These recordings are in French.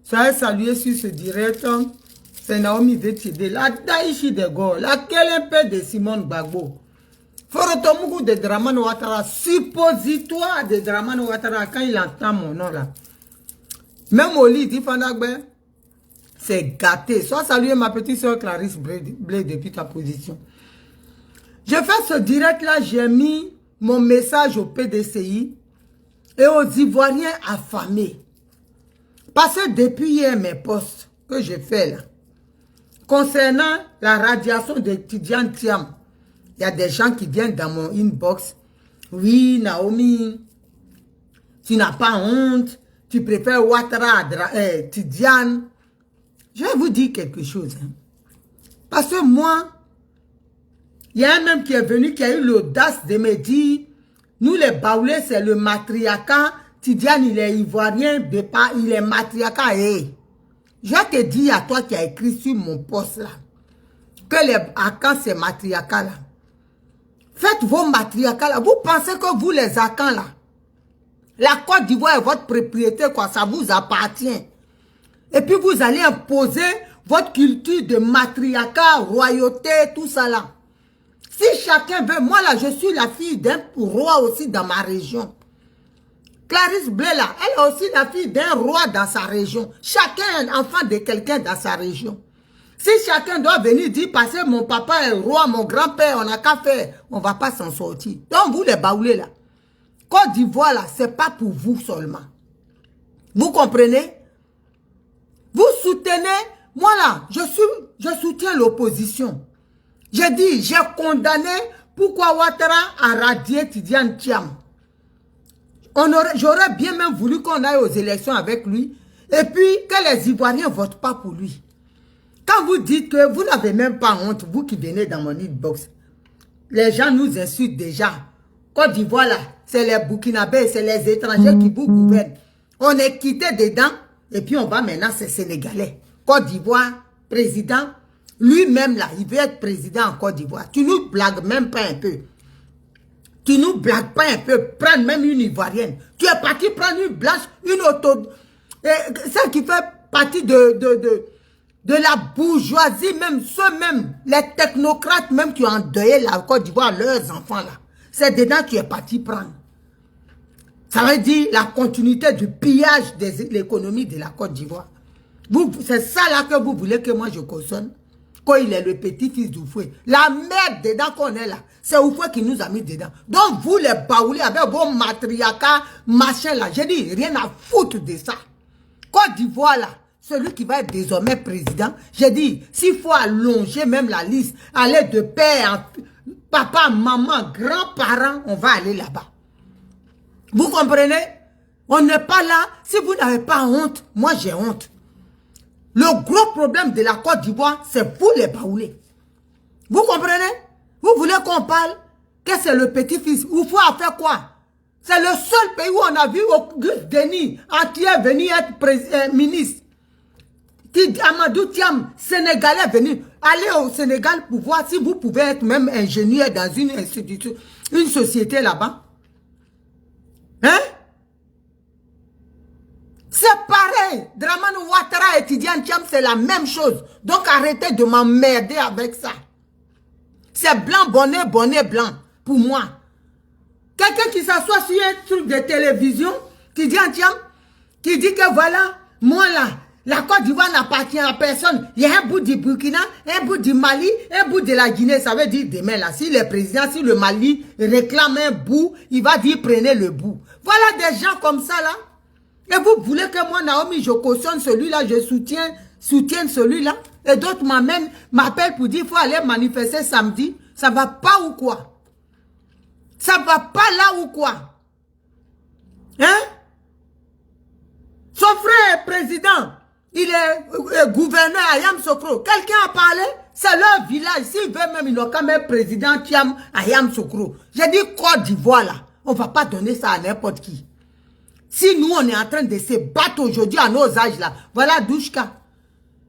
Soyez salués sur ce direct. C'est Naomi Vetide, la Daïchi de Gaulle, la Kelempe de Simone Gbagbo. Forotomugu de Dramane Ouattara, suppositoire de Dramane Ouattara, quand il entend mon nom là. Même au lit, dit Fandagbe, c'est gâté. Sois salué ma petite soeur Clarisse Blé depuis ta position. Je fais ce direct là, j'ai mis mon message au PDCI et aux Ivoiriens affamés. Parce que depuis hier, mes posts que j'ai fait là, concernant la radiation de Tidjane Thiam, il y a des gens qui viennent dans mon inbox. Oui, Naomi, tu n'as pas honte, tu préfères Ouattara à Tidjane. Je vais vous dire quelque chose. Hein. Parce que moi, il y a un même qui est venu, qui a eu l'audace de me dire, nous les Baoulés, c'est le matriarcat. Tidjane, il est ivoirien, il est matriarcat. Hey. Je te dis à toi qui as écrit sur mon poste là, que les Akans, c'est matriarcat là. Faites vos matriarcats là. Vous pensez que vous, les Akans là, la Côte d'Ivoire est votre propriété, quoi, ça vous appartient. Et puis vous allez imposer votre culture de matriarcat, royauté, tout ça là. Si chacun veut, moi là, je suis la fille d'un roi aussi dans ma région. Clarisse Blé là, elle est aussi la fille d'un roi dans sa région. Chacun est un enfant de quelqu'un dans sa région. Si chacun doit venir dire, parce que mon papa est roi, mon grand-père, on n'a qu'à faire, on ne va pas s'en sortir. Donc vous les Baoulés là, Côte d'Ivoire là, c'est pas pour vous seulement. Vous comprenez? Vous soutenez, moi là, je soutiens l'opposition. J'ai dit, j'ai condamné pourquoi Ouattara a radié Tidjane Thiam. J'aurais bien même voulu qu'on aille aux élections avec lui et puis que les Ivoiriens ne votent pas pour lui. Quand vous dites que vous n'avez même pas honte, vous qui venez dans mon inbox, les gens nous insultent déjà. Côte d'Ivoire là, c'est les Burkinabés, c'est les étrangers qui vous gouvernent. On est quitté dedans et puis on va maintenant, c'est Sénégalais. Côte d'Ivoire, président, lui-même là, il veut être président en Côte d'Ivoire. Tu nous blagues même pas un peu. Tu nous blagues pas un peu, prendre même une Ivoirienne. Tu es parti prendre une blanche, une auto... Celle qui fait partie de la bourgeoisie, même ceux-mêmes, les technocrates même qui ont endeuillé la Côte d'Ivoire, leurs enfants là. C'est dedans que tu es parti prendre. Ça veut dire la continuité du pillage de l'économie de la Côte d'Ivoire. C'est ça là que vous voulez que moi je cautionne. Quand il est le petit-fils d'Oufoué. La merde dedans qu'on est là, c'est Oufoué qui nous a mis dedans. Donc vous les Baoulés avec vos matriarcats, machin là, j'ai dit rien à foutre de ça. Côte d'Ivoire là, celui qui va être désormais président, j'ai dit, s'il faut allonger même la liste, aller de père, papa, maman, grands-parents, on va aller là-bas. Vous comprenez? On n'est pas là, si vous n'avez pas honte, moi j'ai honte. Le gros problème de la Côte d'Ivoire, c'est vous les Baoulés. Vous comprenez? Vous voulez qu'on parle que c'est le petit-fils. Oufoué a fait quoi? C'est le seul pays où on a vu Auguste Denis entier venir être ministre. Amadou Thiam, Sénégalais venir. Allez au Sénégal pour voir si vous pouvez être même ingénieur dans une institution, une société là-bas. Hein? C'est pareil. Dramane Ouattara et Tidjane Thiam, c'est la même chose. Donc arrêtez de m'emmerder avec ça. C'est blanc, bonnet, bonnet blanc. Pour moi. Quelqu'un qui s'assoit sur un truc de télévision, Tidjane Thiam, qui dit que voilà, moi là, la Côte d'Ivoire n'appartient à personne. Il y a un bout du Burkina, un bout du Mali, un bout de la Guinée. Ça veut dire demain là, si le président, si le Mali réclame un bout, il va dire prenez le bout. Voilà des gens comme ça là. Et vous voulez que moi, Naomi, je cautionne celui-là, je soutienne celui-là. Et d'autres m'appellent pour dire qu'il faut aller manifester samedi. Ça va pas ou quoi? Ça va pas là ou quoi? Hein? Son frère est président. Il est gouverneur à Yamoussoukro. Quelqu'un a parlé? C'est leur village. S'ils veulent même, ils n'ont qu'à mettre président Thiam à Yamoussoukro. J'ai dit Côte d'Ivoire là. On ne va pas donner ça à n'importe qui. Si nous, on est en train de se battre aujourd'hui à nos âges là, voilà Douchka,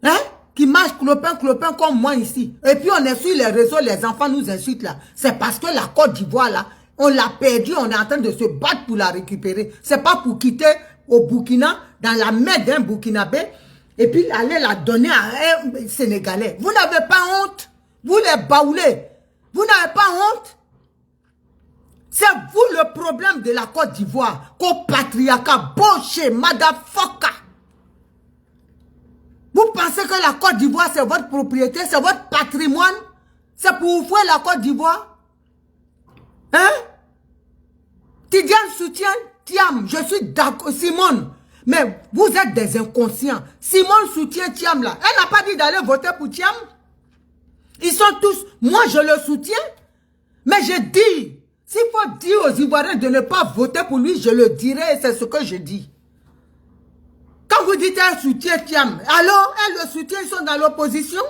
hein, qui marche clopin comme moi ici. Et puis on est sur les réseaux, les enfants nous insultent là. C'est parce que la Côte d'Ivoire là, on l'a perdue, on est en train de se battre pour la récupérer. C'est pas pour quitter au Burkina, dans la main d'un Burkinabé et puis aller la donner à un Sénégalais. Vous n'avez pas honte? Vous les baoulez. Vous n'avez pas honte? C'est vous le problème de la Côte d'Ivoire. Qu'au patriarcat, boucher, motherfucker. Vous pensez que la Côte d'Ivoire, c'est votre propriété, c'est votre patrimoine? C'est pour vous faire la Côte d'Ivoire? Hein? Tidiane soutient Thiam, je suis d'accord, Simone. Mais vous êtes des inconscients. Simone soutient Thiam là. Elle n'a pas dit d'aller voter pour Thiam. Ils sont tous, moi je le soutiens. Mais je dis, s'il faut dire aux Ivoiriens de ne pas voter pour lui, je le dirai, c'est ce que je dis. Quand vous dites elle soutient Thiam, alors elle le soutient, ils sont dans l'opposition.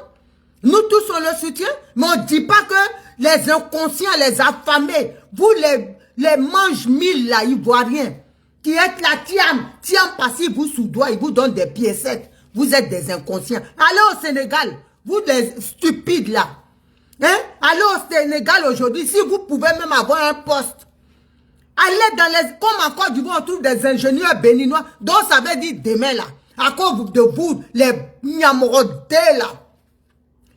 Nous tous on le soutient, mais on ne dit pas que les inconscients, les affamés, vous les mange-mille là, Ivoiriens, qui êtes là, Thiam passif, vous soudoie, il vous donne des piécettes. Vous êtes des inconscients. Allez au Sénégal, vous les stupides là. Hein? Allez au Sénégal aujourd'hui, si vous pouvez même avoir un poste. Allez dans les... Comme en Côte d'Ivoire, on trouve des ingénieurs béninois. Donc ça veut dire demain là. À cause de vous, les Niamorodés là.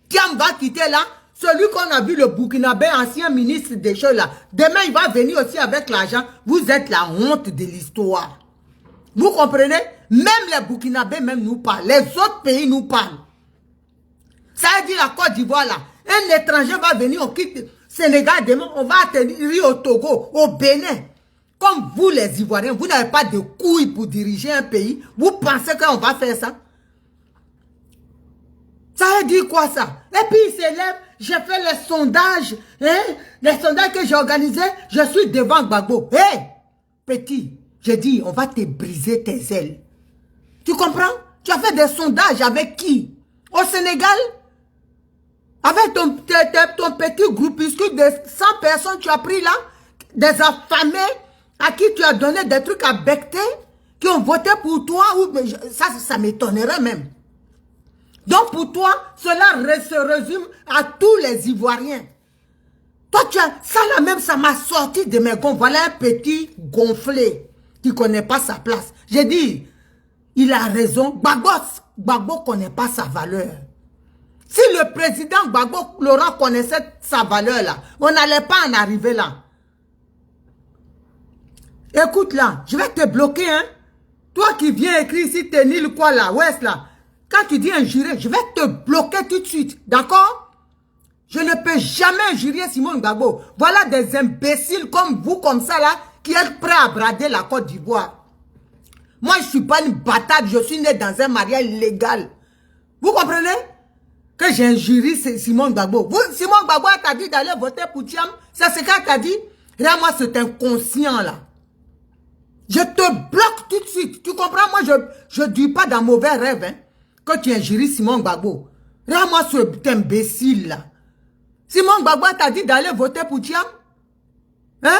Thiam va quitter là. Celui qu'on a vu, le Burkinabé, ancien ministre des choses là. Demain, il va venir aussi avec l'argent. Vous êtes la honte de l'histoire. Vous comprenez? Même les Burkinabés même nous parlent. Les autres pays nous parlent. Ça veut dire la Côte d'Ivoire là. Un étranger va venir, on quitte Sénégal demain, on va atterrir au Togo, au Bénin. Comme vous les Ivoiriens, vous n'avez pas de couilles pour diriger un pays. Vous pensez qu'on va faire ça? Ça veut dire quoi ça? Et puis il s'élève, j'ai fait les sondages, hein? Les sondages que j'ai organisés, je suis devant Gbagbo. Hé, petit, j'ai dit, on va te briser tes ailes. Tu comprends? Tu as fait des sondages avec qui? Au Sénégal? Avec ton petit groupuscule de 100 personnes, tu as pris là, des affamés à qui tu as donné des trucs à becter, qui ont voté pour toi, ou ça m'étonnerait même. Donc pour toi, cela se résume à tous les Ivoiriens. Toi, tu as, ça là même, ça m'a sorti de mes gonds. Voilà un petit gonflé qui ne connaît pas sa place. J'ai dit, il a raison, Gbagbo ne connaît pas sa valeur. Si le président Gbagbo Laurent connaissait sa valeur là, on n'allait pas en arriver là. Écoute là, je vais te bloquer, hein. Toi qui viens écrire ici, t'es nul quoi là, ouest là. Quand tu dis injurer, je vais te bloquer tout de suite, d'accord? Je ne peux jamais injurier Simone Gbagbo. Voilà des imbéciles comme vous, comme ça là, qui êtes prêts à brader la Côte d'Ivoire. Moi, je ne suis pas une bâtarde, je suis né dans un mariage légal. Vous comprenez? Que j'injurie Simone Gbagbo. Simone Gbagbo t'a dit d'aller voter pour Thiam. C'est ce qu'elle t'a dit. Là, moi, c'est inconscient, là. Je te bloque tout de suite. Tu comprends? Moi, je ne dis pas dans mauvais rêve, hein, que tu injuries Simone Gbagbo. Là, moi, cet imbécile, là. Simone Gbagbo t'a dit d'aller voter pour Thiam. Hein?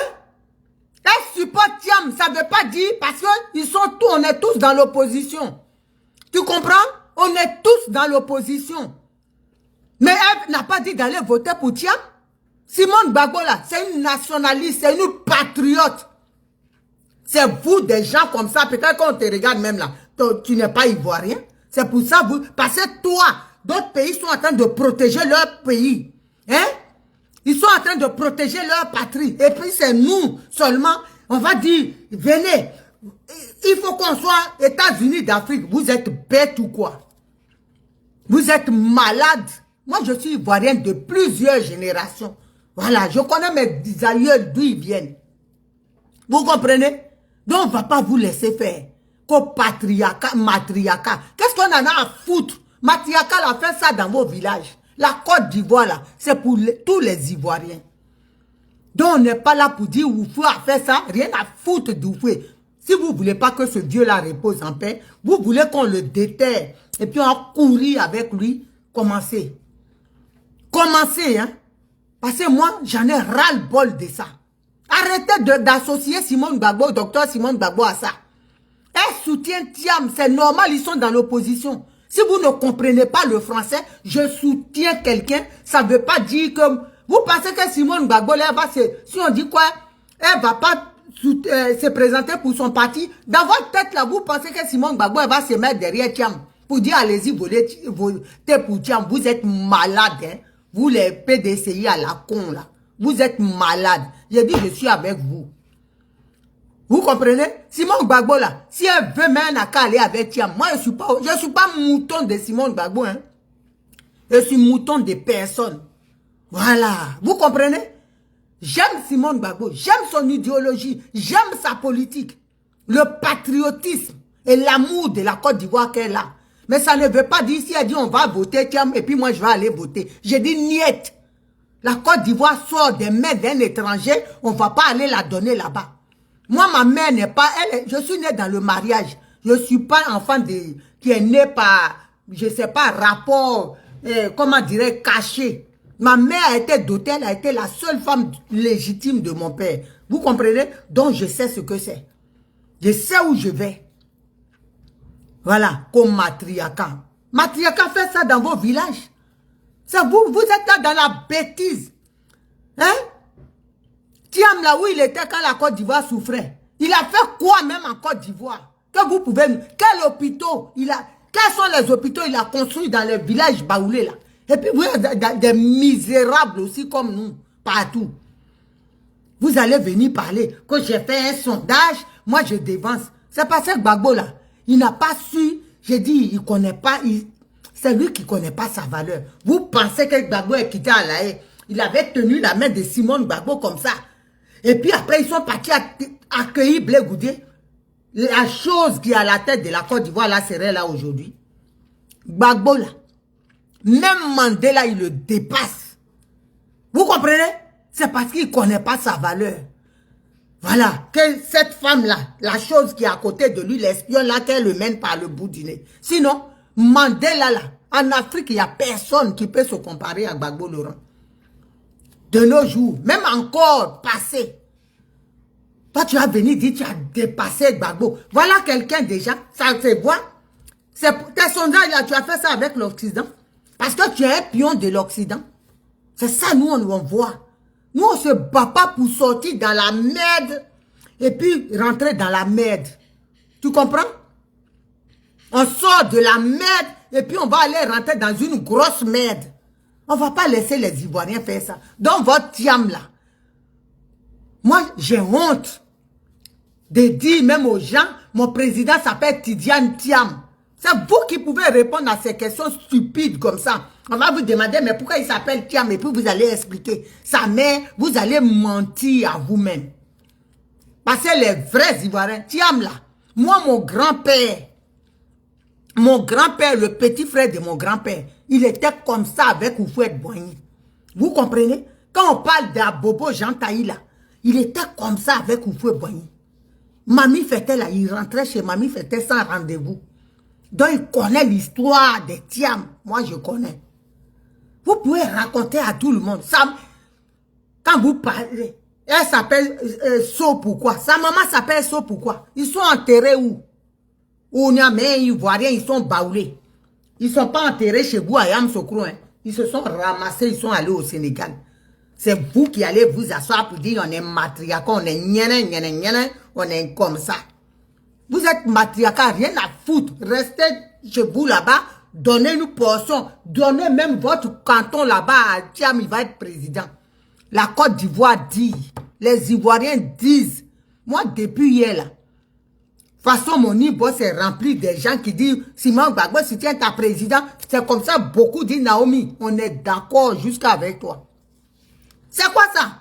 Elle supporte Thiam. Ça ne veut pas dire parce que on est tous dans l'opposition. Tu comprends? On est tous dans l'opposition. Mais elle n'a pas dit d'aller voter pour Thiam. Simone Gbagbo là, c'est une nationaliste, c'est une patriote. C'est vous des gens comme ça, peut-être qu'on te regarde même là, tu n'es pas ivoirien. C'est pour ça, parce que toi, d'autres pays sont en train de protéger leur pays. Hein? Ils sont en train de protéger leur patrie. Et puis c'est nous seulement, on va dire, venez, il faut qu'on soit États-Unis d'Afrique. Vous êtes bêtes ou quoi? Vous êtes malades. Moi, je suis ivoirienne de plusieurs générations. Voilà, je connais mes aïeux d'où ils viennent. Vous comprenez? Donc, on ne va pas vous laisser faire. Qu'au patriarcat, matriarcat. Qu'est-ce qu'on en a à foutre? Matriarcat a fait ça dans vos villages. La Côte d'Ivoire, là, c'est pour tous les Ivoiriens. Donc, on n'est pas là pour dire Oufou a fait ça. Rien à foutre d'Oufou. Si vous ne voulez pas que ce Dieu-là repose en paix, vous voulez qu'on le déterre. Et puis, on va courir avec lui. Commencez. Commencez, hein. Parce que moi, j'en ai ras-le-bol de ça. Arrêtez d'associer Simone Gbagbo, docteur Simone Gbagbo à ça. Elle soutient Thiam, c'est normal, ils sont dans l'opposition. Si vous ne comprenez pas le français, je soutiens quelqu'un, ça ne veut pas dire que... Vous pensez que Simone Gbagbo, elle va si on dit quoi, elle ne va pas se présenter pour son parti. Dans votre tête, là, vous pensez que Simone Gbagbo va se mettre derrière Thiam pour dire allez-y, votez pour Thiam. Vous êtes malade, hein? Vous les PDCI à la con, là. Vous êtes malade. J'ai dit, je suis avec vous. Vous comprenez? Simone Gbagbo, là, si elle veut même aller avec Thiam, moi, je suis pas mouton de Simone Gbagbo, hein? Je suis mouton de personne. Voilà. Vous comprenez? J'aime Simone Gbagbo, j'aime son idéologie, j'aime sa politique, le patriotisme et l'amour de la Côte d'Ivoire qu'elle a. Mais ça ne veut pas dire si elle dit on va voter, tiens, et puis moi je vais aller voter. J'ai dit niet. La Côte d'Ivoire sort des mains d'un étranger, on ne va pas aller la donner là-bas. Moi, ma mère n'est pas, je suis née dans le mariage. Je ne suis pas enfant qui est né par, je ne sais pas, rapport, comment dirais caché. Ma mère a été dotée, elle a été la seule femme légitime de mon père. Vous comprenez? Donc je sais ce que c'est. Je sais où je vais. Voilà, comme matriarcat. Matriarcat fait ça dans vos villages. Ça, vous êtes là dans la bêtise. Hein? Thiam, là où il était quand la Côte d'Ivoire souffrait. Il a fait quoi même en Côte d'Ivoire? Que vous pouvez... Quels hôpitaux quels sont les hôpitaux il a construits dans les villages baoulés là? Et puis, vous êtes des misérables aussi comme nous, partout. Vous allez venir parler que j'ai fait un sondage, moi je dévance. C'est parce que Gbagbo là, il n'a pas su, j'ai dit, il ne connaît pas, c'est lui qui ne connaît pas sa valeur. Vous pensez que Gbagbo est quitté à La Haye, il avait tenu la main de Simone Gbagbo comme ça. Et puis après, ils sont partis accueillir Blé Goudé. La chose qui est à la tête de la Côte d'Ivoire là serait là aujourd'hui. Gbagbo là. Même Mandela, il le dépasse. Vous comprenez? C'est parce qu'il ne connaît pas sa valeur. Voilà. Que cette femme-là, la chose qui est à côté de lui, l'espion là, qu'elle le mène par le bout du nez. Sinon, Mandela là, en Afrique, il n'y a personne qui peut se comparer à Gbagbo Laurent. De nos jours, même encore passé. Toi, tu as venu dire, tu as dépassé Gbagbo. Voilà quelqu'un déjà, ça se voit. Tes sondages là, tu as fait ça avec l'Occident. Parce que tu es un pion de l'Occident. C'est ça, nous, on voit. Nous, on se bat pas pour sortir dans la merde et puis rentrer dans la merde. Tu comprends? On sort de la merde et puis on va aller rentrer dans une grosse merde. On ne va pas laisser les Ivoiriens faire ça. Dans votre Thiam, là. Moi, j'ai honte de dire même aux gens, mon président s'appelle Tidiane Thiam. C'est vous qui pouvez répondre à ces questions stupides comme ça. On va vous demander, mais pourquoi il s'appelle Thiam? Et puis vous allez expliquer. Sa mère, vous allez mentir à vous-même. Parce que les vrais Ivoiriens, Thiam là, moi mon grand-père, le petit frère de mon grand-père, il était comme ça avec Houphouët Boigny. Vous comprenez? Quand on parle d'Abobo Jean Taï là, il était comme ça avec Houphouët Boigny. Mamie fêtait là, il rentrait chez Mamie fêtait sans rendez-vous. Donc, il connaît l'histoire des Thiam. Moi, je connais. Vous pouvez raconter à tout le monde. Ça, quand vous parlez, elle s'appelle So pourquoi? Sa maman s'appelle So pourquoi? Ils sont enterrés où? Où il y a mais Ivoiriens, ils sont baoulés. Ils ne sont pas enterrés chez vous à Yamoussoukro. Hein. Ils se sont ramassés, ils sont allés au Sénégal. C'est vous qui allez vous asseoir pour dire on est matriarcat, on est nyene, on est comme ça. Vous êtes matriarcat, rien à foutre. Restez chez vous là-bas, donnez une portion, donnez même votre canton là-bas à Thiam, il va être président. La Côte d'Ivoire dit, les Ivoiriens disent, moi depuis hier là, de toute façon mon Ibo c'est rempli des gens qui disent, Simone Gbagbo, si tu es ta président, c'est comme ça beaucoup disent Naomi, on est d'accord jusqu'à avec toi. C'est quoi ça?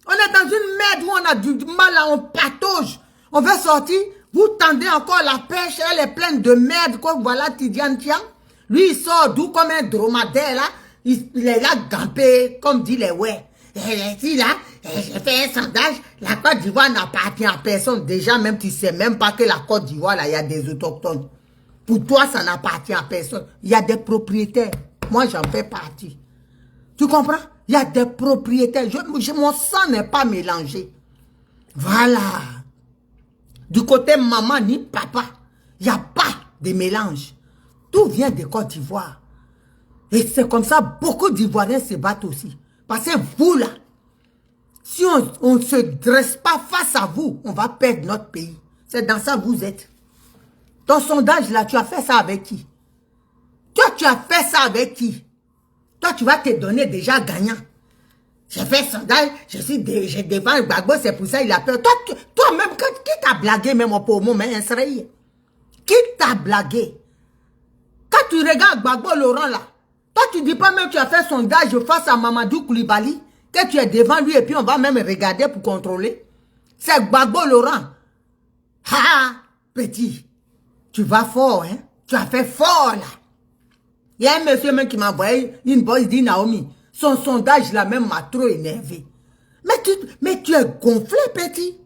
On est dans une merde où on a du mal, là, on patauge, on veut sortir. Vous tendez encore la pêche, elle est pleine de merde, comme voilà Tidiane Thiam. Lui, il sort d'où comme un dromadaire, là. Il est là gampé, comme dit les ouais. Si là, j'ai fait un sondage, la Côte d'Ivoire n'appartient à personne. Déjà, même tu sais même pas que la Côte d'Ivoire, là, il y a des autochtones. Pour toi, ça n'appartient à personne. Il y a des propriétaires. Moi, j'en fais partie. Tu comprends? Il y a des propriétaires. Mon sang n'est pas mélangé. Voilà. Du côté maman ni papa, il n'y a pas de mélange. Tout vient de Côte d'Ivoire. Et c'est comme ça, beaucoup d'Ivoiriens se battent aussi. Parce que vous là, Si on ne se dresse pas face à vous, on va perdre notre pays. C'est dans ça que vous êtes. Ton sondage là, tu as fait ça avec qui? Toi, tu as fait ça avec qui? Toi, tu vas te donner déjà gagnant. J'ai fait sondage, je défends Gbagbo, c'est pour ça il a peur. Toi-même, qui t'a blagué même pour moi, mais Israël? Qui t'a blagué? Quand tu regardes Gbagbo Laurent là, toi tu dis pas même que tu as fait sondage face à Mamadou Koulibaly, que tu es devant lui et puis on va même regarder pour contrôler. C'est Gbagbo Laurent. Ah, petit, tu vas fort, hein? Tu as fait fort là. Il y a un monsieur même qui m'a envoyé une voix, il dit Naomi, son sondage là même m'a trop énervé. Mais tu es gonflé, petit.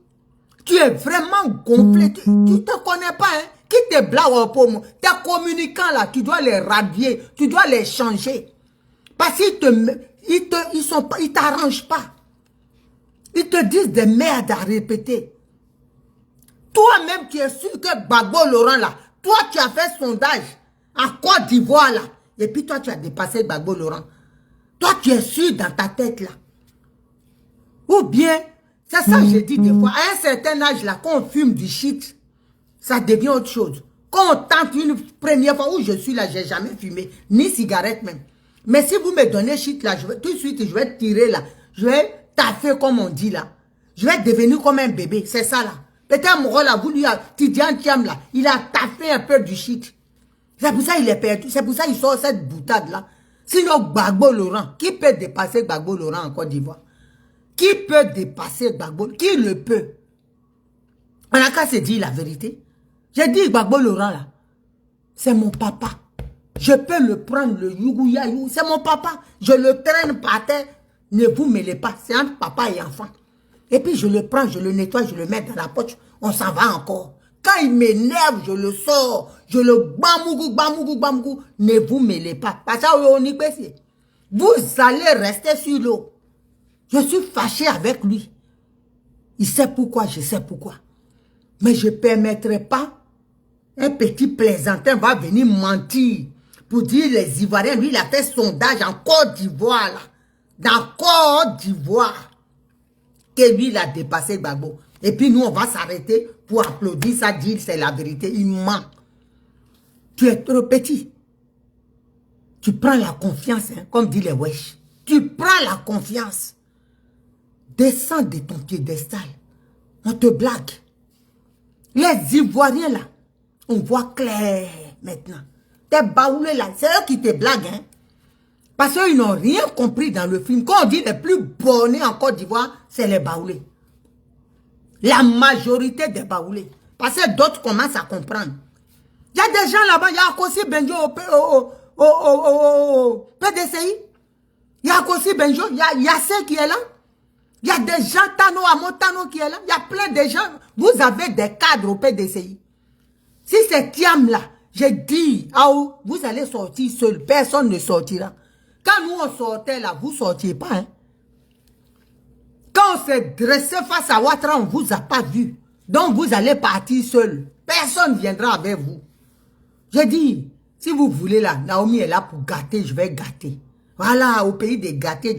Tu es vraiment gonflé. Tu ne te connais pas, hein? Qui te blague pour moi? Tes communicants là, tu dois les radier, tu dois les changer. Parce qu'ils t'arrangent pas. Ils te disent des merdes à répéter. Toi-même, tu es sûr que Gbagbo Laurent là, toi tu as fait sondage en Côte d'Ivoire là, et puis toi tu as dépassé Gbagbo Laurent. Toi tu es sûr dans ta tête là. Ou bien, c'est ça que je dis des fois, à un certain âge là, quand on fume du shit, ça devient autre chose. Quand on tente une première fois où je suis là, j'ai jamais fumé, ni cigarette même. Mais si vous me donnez shit là, tout de suite, je vais tirer là. Je vais taffer comme on dit là. Je vais devenir comme un bébé, c'est ça là. Peut-être mon rôle là, vous lui a, Tidiane Thiam là, il a taffé un peu du shit. C'est pour ça qu'il est perdu, c'est pour ça qu'il sort cette boutade là. Sinon, Gbagbo Laurent, qui peut dépasser Gbagbo Laurent en Côte d'Ivoire? Qui peut dépasser Gbagbo? Qui le peut? On n'a qu'à se dire la vérité. J'ai dit Gbagbo Laurent là, c'est mon papa. Je peux le prendre, le yougou, c'est mon papa. Je le traîne par terre. Ne vous mêlez pas, c'est entre papa et enfant. Et puis je le prends, je le nettoie, je le mets dans la poche. On s'en va encore. Quand il m'énerve, je le sors. Je le bambougou. Ne vous mêlez pas. Parce que vous allez rester sur l'eau. Je suis fâché avec lui. Il sait pourquoi, je sais pourquoi. Mais je ne permettrai pas un petit plaisantin va venir mentir pour dire les Ivoiriens. Lui, il a fait sondage en Côte d'Ivoire. Dans Côte d'Ivoire. Que lui, il a dépassé Gbagbo. Et puis nous, on va s'arrêter pour applaudir ça, dire c'est la vérité. Il ment. Tu es trop petit. Tu prends la confiance, hein, comme dit les wesh. Tu prends la confiance. Descends de ton piédestal. On te blague. Les Ivoiriens là, on voit clair maintenant. Tes baoulés là, c'est eux qui te blaguent. Hein? Parce qu'ils n'ont rien compris dans le film. Quand on dit les plus bornés en Côte d'Ivoire, c'est les baoulés. La majorité des baoulés. Parce que d'autres commencent à comprendre. Il y a des gens là-bas, il y a Akossi Benjo au PDCI. Il y a Akossi Benjo, il y a Yassé qui est là. Il y a des gens, Tano Amotano qui est là. Il y a plein de gens. Vous avez des cadres au PDCI. Si c'est Thiam là, j'ai dit, vous allez sortir seul. Personne ne sortira. Quand nous on sortait là, vous ne sortiez pas. Hein? Quand on s'est dressé face à Ouattara, on ne vous a pas vu. Donc vous allez partir seul. Personne ne viendra avec vous. J'ai dit, si vous voulez là, Naomi est là pour gâter, je vais gâter. Voilà, au pays des gâtés.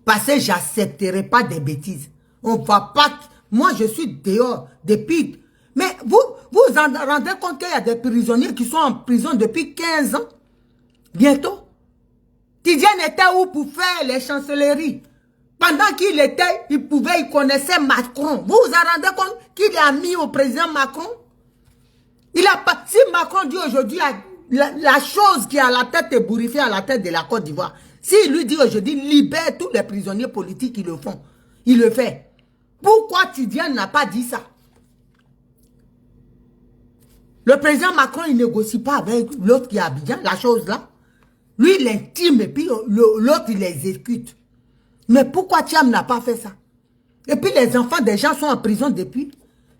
Parce que j'accepterai pas des bêtises. On ne va pas... Moi, je suis dehors depuis... Mais vous vous rendez compte qu'il y a des prisonniers qui sont en prison depuis 15 ans? Bientôt. Tidiane était où pour faire les chancelleries? Pendant qu'il était, il connaissait Macron. Vous vous rendez compte qu'il a mis au président Macron? Il a pas... Si Macron dit aujourd'hui la chose qui est à la tête ébouriffée à la tête de la Côte d'Ivoire, s'il lui dit aujourd'hui libère tous les prisonniers politiques qui le font, il le fait. Pourquoi Tidiane n'a pas dit ça? Le président Macron, il ne négocie pas avec l'autre qui est à Abidjan, la chose là. Lui, il intime et puis l'autre, il l'exécute. Mais pourquoi Thiam n'a pas fait ça? Et puis les enfants des gens sont en prison depuis.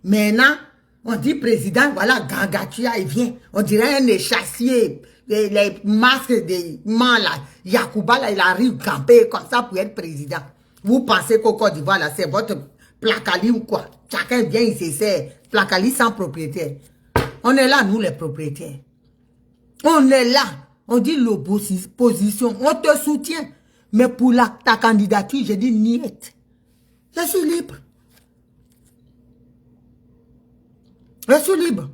Maintenant, on dit président, voilà, Gangatua, il vient. On dirait un échassier, les masques des mains là. Yacouba là, il arrive camper comme ça pour être président. Vous pensez qu'au Côte d'Ivoire là, c'est votre placali ou quoi? Chacun vient, il se sert. Placali sans propriétaire. On est là, nous les propriétaires. On est là. On dit l'opposition. On te soutient. Mais pour ta candidature, j'ai dit niet. Je suis libre. Je suis libre.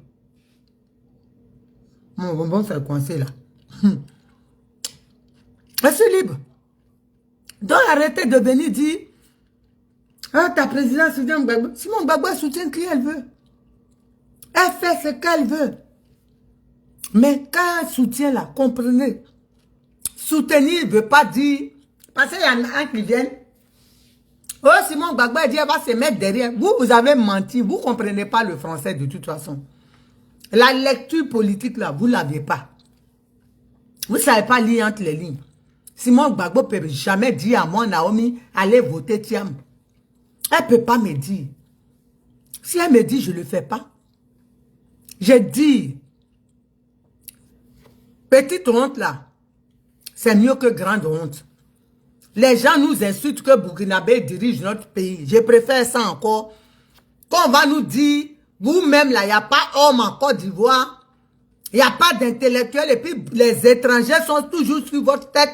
Mon bonbon s'est coincé là. Je suis libre. Donc arrêtez de venir dire ah, ta présidente soutient Gbagbo. Simone Gbagbo soutient qui elle veut. Elle fait ce qu'elle veut. Mais quand elle soutient là, comprenez. Soutenir ne veut pas dire. Parce qu'il y en a un qui vient. Oh, Simone Gbagbo dit elle va se mettre derrière. Vous avez menti. Vous ne comprenez pas le français de toute façon. La lecture politique là, vous ne l'avez pas. Vous ne savez pas lire entre les lignes. Simone Gbagbo ne peut jamais dire à moi, Naomi, allez voter Thiam. Elle ne peut pas me dire. Si elle me dit, je ne le fais pas. J'ai dit, petite honte là, c'est mieux que grande honte. Les gens nous insultent que Burkinabé dirige notre pays. Je préfère ça encore. Qu'on va nous dire, vous-même là, il n'y a pas homme en Côte d'Ivoire. Il n'y a pas d'intellectuels et puis les étrangers sont toujours sur votre tête.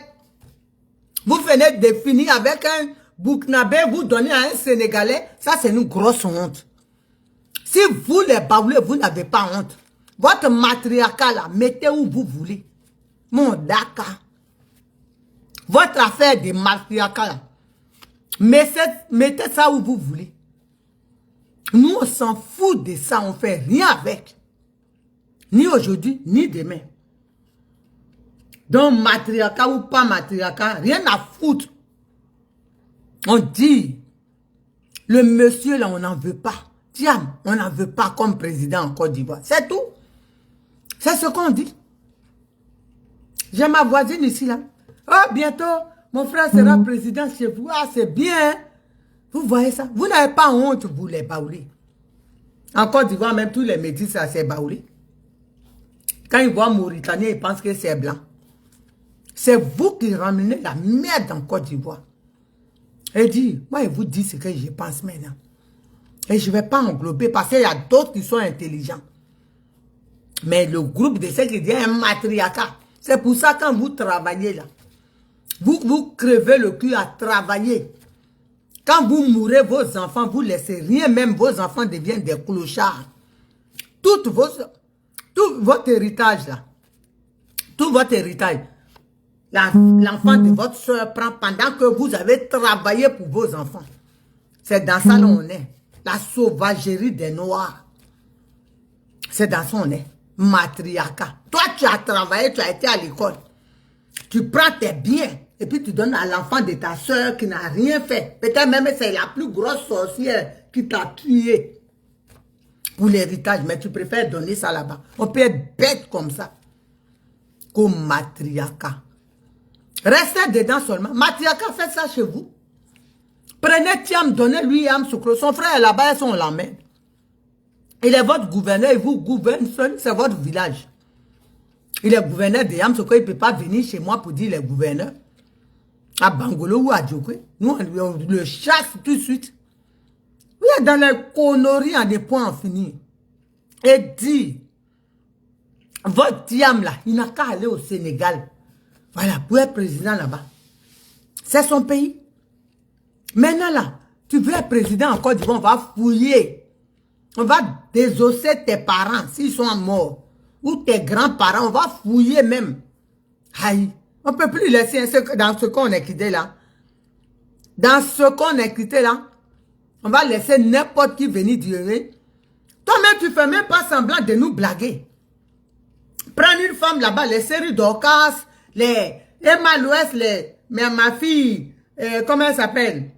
Vous venez de finir avec un Burkinabé, vous donnez à un Sénégalais, ça c'est une grosse honte. Si vous les baoulez, vous n'avez pas honte. Votre matriarcat là, mettez où vous voulez. Mon Dakar. Votre affaire de matriarcat là, mettez ça où vous voulez. Nous on s'en fout de ça, on fait rien avec. Ni aujourd'hui, ni demain. Donc matriarcat ou pas matriarcat, rien à foutre. On dit, le monsieur là, on n'en veut pas. Tiens, on n'en veut pas comme président en Côte d'Ivoire. C'est tout. C'est ce qu'on dit. J'ai ma voisine ici là. Oh, bientôt, mon frère sera président chez vous. Ah, c'est bien. Vous voyez ça? Vous n'avez pas honte, vous les baoulés. En Côte d'Ivoire, même tous les métis, ça c'est baoulé. Quand ils voient Mauritanie, ils pensent que c'est blanc. C'est vous qui ramenez la merde en Côte d'Ivoire. Et dit, moi, je vous dis ce que je pense maintenant. Et je ne vais pas englober parce qu'il y a d'autres qui sont intelligents. Mais le groupe de ceux qui disent un matriarcat, c'est pour ça quand vous travaillez là, vous crevez le cul à travailler. Quand vous mourrez, vos enfants, vous laissez rien, même vos enfants deviennent des clochards. Tout votre héritage là, tout votre héritage, l'enfant de votre soeur prend pendant que vous avez travaillé pour vos enfants. C'est dans ça qu'on est. La sauvagerie des Noirs. C'est dans ça qu'on est. Matriarcat. Toi, tu as travaillé, tu as été à l'école. Tu prends tes biens et puis tu donnes à l'enfant de ta soeur qui n'a rien fait. Peut-être même c'est la plus grosse sorcière qui t'a tué pour l'héritage. Mais tu préfères donner ça là-bas. On peut être bête comme ça. Comme matriarcat. Restez dedans seulement. Matriarcat fait ça chez vous. Prenez Thiam, donnez-lui Amsoukro. Son frère est là-bas, on l'emmène. Il est votre gouverneur, il vous gouverne seul, c'est votre village. Il est gouverneur de Amsoukro, il ne peut pas venir chez moi pour dire il est gouverneur. À Bangolo ou à Djokwe. Nous, on le chasse tout de suite. Vous êtes dans les conneries à des points en finir. Et dit, votre Thiam là, il n'a qu'à aller au Sénégal. Voilà, pour être président là-bas. C'est son pays. Maintenant là, tu veux être président en Côte d'Ivoire, on va fouiller. On va désosser tes parents s'ils sont morts. Ou tes grands-parents, on va fouiller même. Aïe, on ne peut plus laisser dans ce qu'on est quitté là. Dans ce qu'on est quitté là, on va laisser n'importe qui venir dire. Toi-même, tu ne fais même pas semblant de nous blaguer. Prends une femme là-bas, les séries d'Orcas, les Emma Louest, ma fille, comment elle s'appelle?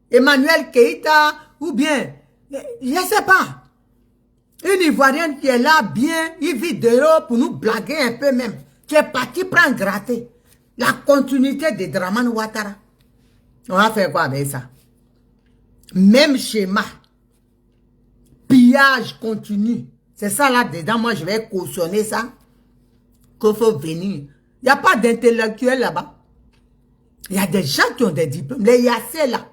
Emmanuel Keïta, ou bien, je ne sais pas. Une Ivoirienne qui est là bien, il vit dehors pour nous blaguer un peu même. Tu es parti prendre gratter. La continuité de Dramane Ouattara. On va faire quoi avec ça? Même schéma. Pillage continu. C'est ça là-dedans, moi je vais cautionner ça. Qu'il faut venir. Il n'y a pas d'intellectuel là-bas. Il y a des gens qui ont des diplômes. Les Yassé là.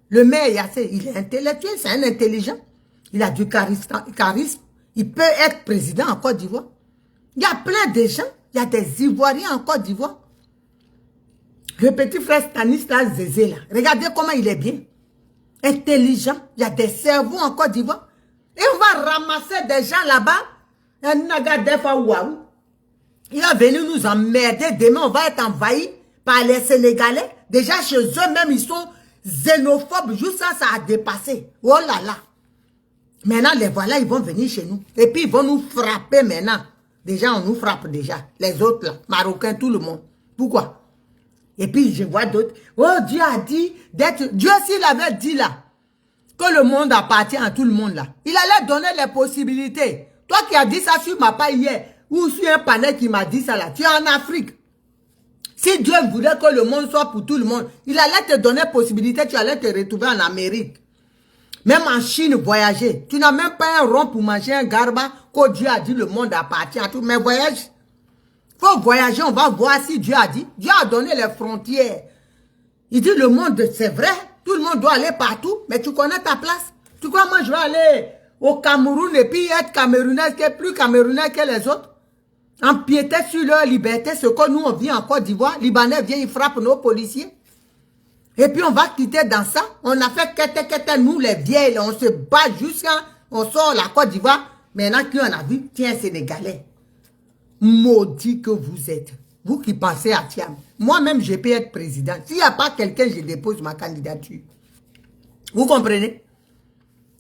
Le maire Yassé, il est intellectuel, c'est un intelligent. Il a du charisme. Il peut être président en Côte d'Ivoire. Il y a plein de gens. Il y a des Ivoiriens en Côte d'Ivoire. Le petit frère Stanislas Zézé, là. Regardez comment il est bien. Intelligent. Il y a des cerveaux en Côte d'Ivoire. Et on va ramasser des gens là-bas. Un naga des fois, waouh. Il va venir nous emmerder. Demain, on va être envahi par les Sénégalais. Déjà, chez eux-mêmes, ils sont xénophobes. Juste ça, ça a dépassé. Oh là là. Maintenant, les voilà, ils vont venir chez nous. Et puis, ils vont nous frapper maintenant. Déjà, on nous frappe déjà. Les autres, là, Marocains, tout le monde. Pourquoi? Et puis, je vois d'autres. Oh, Dieu a dit d'être... Dieu, s'il avait dit là, que le monde appartient à tout le monde là, il allait donner les possibilités. Toi qui as dit ça sur ma page hier, ou sur un panel qui m'a dit ça là, tu es en Afrique. Si Dieu voulait que le monde soit pour tout le monde, il allait te donner possibilité, tu allais te retrouver en Amérique. Même en Chine, voyager. Tu n'as même pas un rond pour manger un garba, que Dieu a dit le monde appartient à tout. Mais voyage. Faut voyager, on va voir si Dieu a dit. Dieu a donné les frontières. Il dit le monde, c'est vrai. Tout le monde doit aller partout. Mais tu connais ta place. Tu crois, moi, je vais aller au Cameroun et puis être camerounais, qui est plus camerounais que les autres. Empiéter sur leur liberté, ce que nous, on vit en Côte d'Ivoire. Libanais vient, il frappe nos policiers. Et puis, on va quitter dans ça. On a fait kete, nous, les vieilles, on se bat jusqu'à, on sort la Côte d'Ivoire. Maintenant, qui on a vu? Tiens, Sénégalais. Maudit que vous êtes. Vous qui pensez à Thiam. Moi-même, je peux être président. S'il n'y a pas quelqu'un, je dépose ma candidature. Vous comprenez?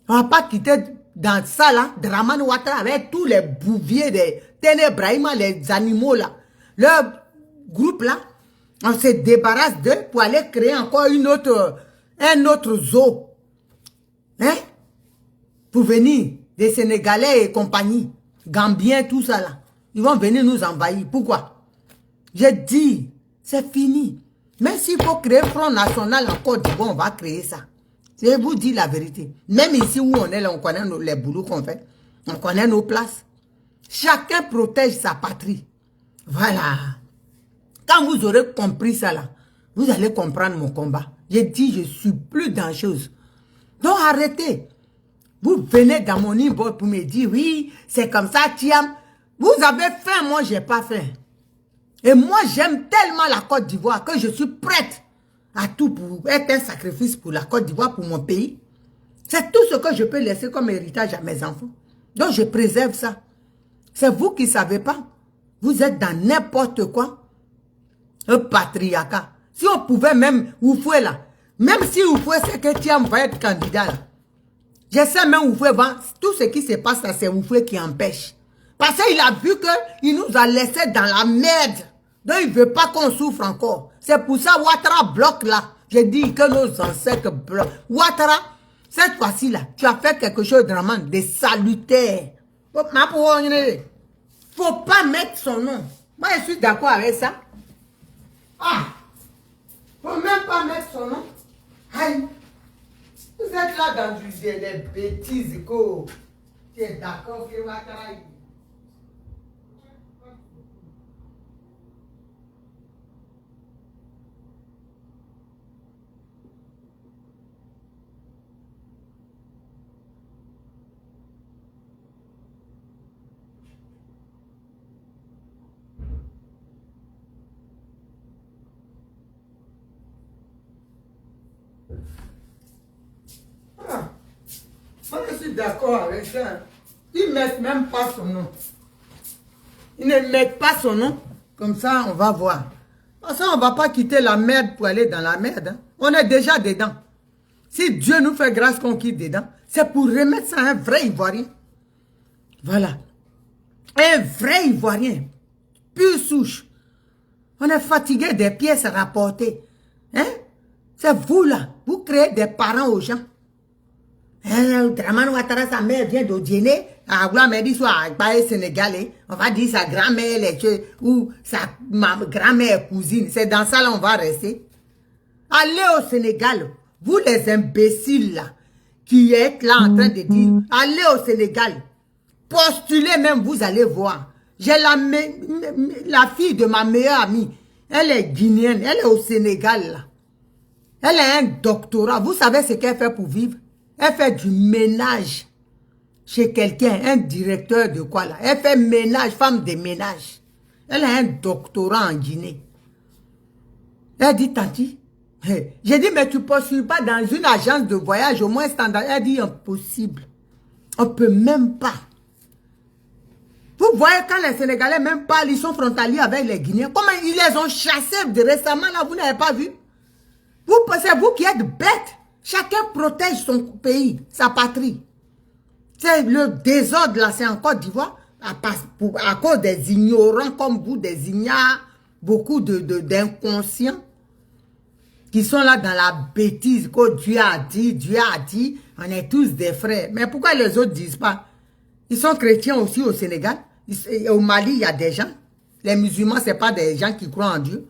On ne va pas quitter dans ça, là, Dramane Ouattara, avec tous les bouviers, des Ténébrahima, les animaux, là. Leur groupe, là, on se débarrasse d'eux pour aller créer encore un autre zoo. Hein? Pour venir, des Sénégalais et compagnie, Gambiens, tout ça, là. Ils vont venir nous envahir. Pourquoi? J'ai dit, c'est fini. Même s'il faut créer Front National en Côte d'Ivoire, on va créer ça. Je vous dis la vérité. Même ici où on est, là, on connaît les boulots qu'on fait. On connaît nos places. Chacun protège sa patrie. Voilà. Quand vous aurez compris ça, là, vous allez comprendre mon combat. J'ai dit, je suis plus dangereuse. Donc arrêtez. Vous venez dans mon inbox pour me dire, oui, c'est comme ça, Thiam. Vous avez faim, moi, j'ai pas faim. Et moi, j'aime tellement la Côte d'Ivoire que je suis prête à tout pour être un sacrifice pour la Côte d'Ivoire, pour mon pays. C'est tout ce que je peux laisser comme héritage à mes enfants. Donc, je préserve ça. C'est vous qui ne savez pas. Vous êtes dans n'importe quoi. Un patriarcat. Si on pouvait même Oufoué là, même si Oufoué c'est que Thiam va être candidat là, je sais même Oufoué va, tout ce qui se passe là, c'est Oufoué qui empêche. Parce qu'il a vu qu'il nous a laissé dans la merde. Donc il ne veut pas qu'on souffre encore. C'est pour ça Ouattara bloque là. J'ai dit que nos ancêtres bloquent. Ouattara, cette fois-ci là, tu as fait quelque chose de vraiment de salutaire. Faut pas mettre son nom. Moi je suis d'accord avec ça. Ah, faut même pas mettre son nom. Aïe. Vous êtes là dans des bêtises. Tu es d'accord que Ouattara... Moi, je suis d'accord avec ça. Ils ne mettent même pas son nom. Ils ne mettent pas son nom. Comme ça, on va voir. Parce qu'on ne va pas quitter la merde pour aller dans la merde. Hein. On est déjà dedans. Si Dieu nous fait grâce qu'on quitte dedans, c'est pour remettre ça à un vrai Ivoirien. Voilà. Un vrai Ivoirien. Pure souche. On est fatigué des pièces rapportées. Hein? C'est vous là. Vous créez des parents aux gens. Dramane Ouattara, sa mère vient d'Odiéné, à Agouamedi, soit à Sénégalais. On va dire sa grand-mère, ou sa grand-mère cousine. C'est dans ça là on va rester. Allez au Sénégal. Vous les imbéciles là, qui êtes là en train de dire, allez au Sénégal. Postulez même, vous allez voir. J'ai la fille de ma meilleure amie. Elle est guinéenne, elle est au Sénégal là. Elle a un doctorat. Vous savez ce qu'elle fait pour vivre? Elle fait du ménage chez quelqu'un, un directeur de quoi là. Elle fait ménage, femme de ménage. Elle a un doctorat en Guinée. Elle dit, Tanti, j'ai dit, mais tu ne poursuis pas dans une agence de voyage au moins standard. Elle dit, impossible. On ne peut même pas. Vous voyez quand les Sénégalais même parlent, ils sont frontaliers avec les Guinéens. Comment ils les ont chassés de récemment là, vous n'avez pas vu? C'est vous qui êtes bêtes. Chacun protège son pays, sa patrie. C'est le désordre là, c'est en Côte d'Ivoire. À cause des ignorants comme vous, des ignares, beaucoup d'inconscients qui sont là dans la bêtise que Dieu a dit, on est tous des frères. Mais pourquoi les autres ne disent pas? Ils sont chrétiens aussi au Sénégal. Au Mali, il y a des gens. Les musulmans, ce n'est pas des gens qui croient en Dieu.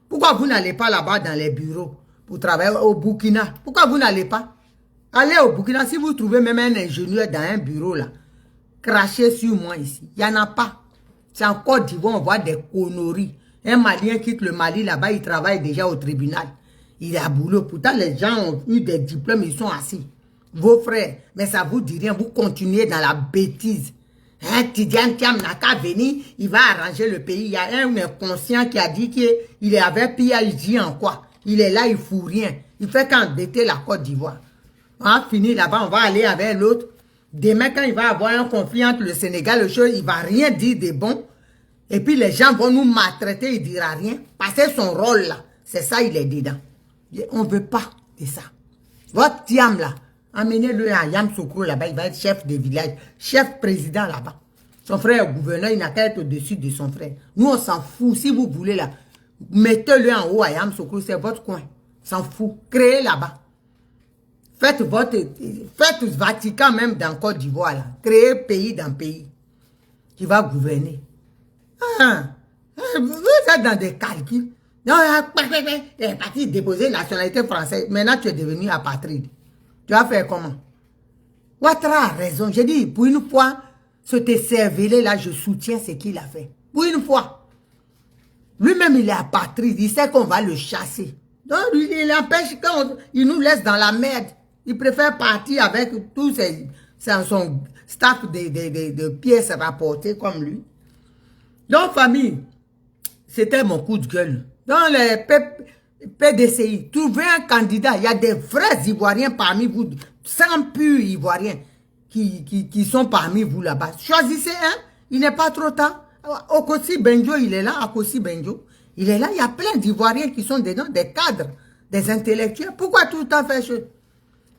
Pourquoi vous n'allez pas là-bas dans les bureaux pour travailler au Burkina? Pourquoi vous n'allez pas? Allez au Burkina, si vous trouvez même un ingénieur dans un bureau là, crachez sur moi ici. Il n'y en a pas. C'est en Côte d'Ivoire, on voit des conneries. Un Malien quitte le Mali là-bas, il travaille déjà au tribunal. Il est à boulot. Pourtant, les gens ont eu des diplômes, ils sont assis. Vos frères, mais ça vous dit rien, vous continuez dans la bêtise. Hein, Tidiane Thiam n'a qu'à venir, il va arranger le pays. Il y a un inconscient qui a dit qu'il avait PhD en quoi? Il est là, il ne fout rien. Il fait qu'endetter la Côte d'Ivoire. On a fini là-bas, on va aller avec l'autre. Demain, quand il va avoir un conflit entre le Sénégal et le Chou, il ne va rien dire de bon. Et puis les gens vont nous maltraiter, il ne dira rien. Parce que son rôle là, c'est ça, il est dedans. On ne veut pas de ça. Votre Thiam là, amenez-le à Yamoussoukro là-bas, il va être chef de village, chef président là-bas. Son frère est gouverneur, il n'a qu'à être au-dessus de son frère. Nous, on s'en fout. Si vous voulez là, mettez-le en haut à Yamoussoukro, c'est votre coin. S'en fout. Créez là-bas. Faites Vatican même dans Côte d'Ivoire là. Créez pays dans pays qui va gouverner. Vous êtes dans des calculs. Non, il est parti déposer nationalité française. Maintenant, tu es devenu apatride. Tu vas faire comment? Ouattara a raison. J'ai dit, pour une fois, ce cervelé là, je soutiens ce qu'il a fait. Pour une fois. Lui-même, il est apatride. Il sait qu'on va le chasser. Donc, il empêche qu'il nous laisse dans la merde. Il préfère partir avec tous son staff de pièces rapportées comme lui. Donc, famille, c'était mon coup de gueule. Dans les PDCI, trouvez un candidat. Il y a des vrais Ivoiriens parmi vous, sans purs Ivoiriens qui sont parmi vous là-bas. Choisissez un, il n'est pas trop tard. Okosi Benjo, il est là, Okosi Benjo. Il est là, il y a plein d'Ivoiriens qui sont dedans, des cadres, des intellectuels. Pourquoi tout le temps faire chose?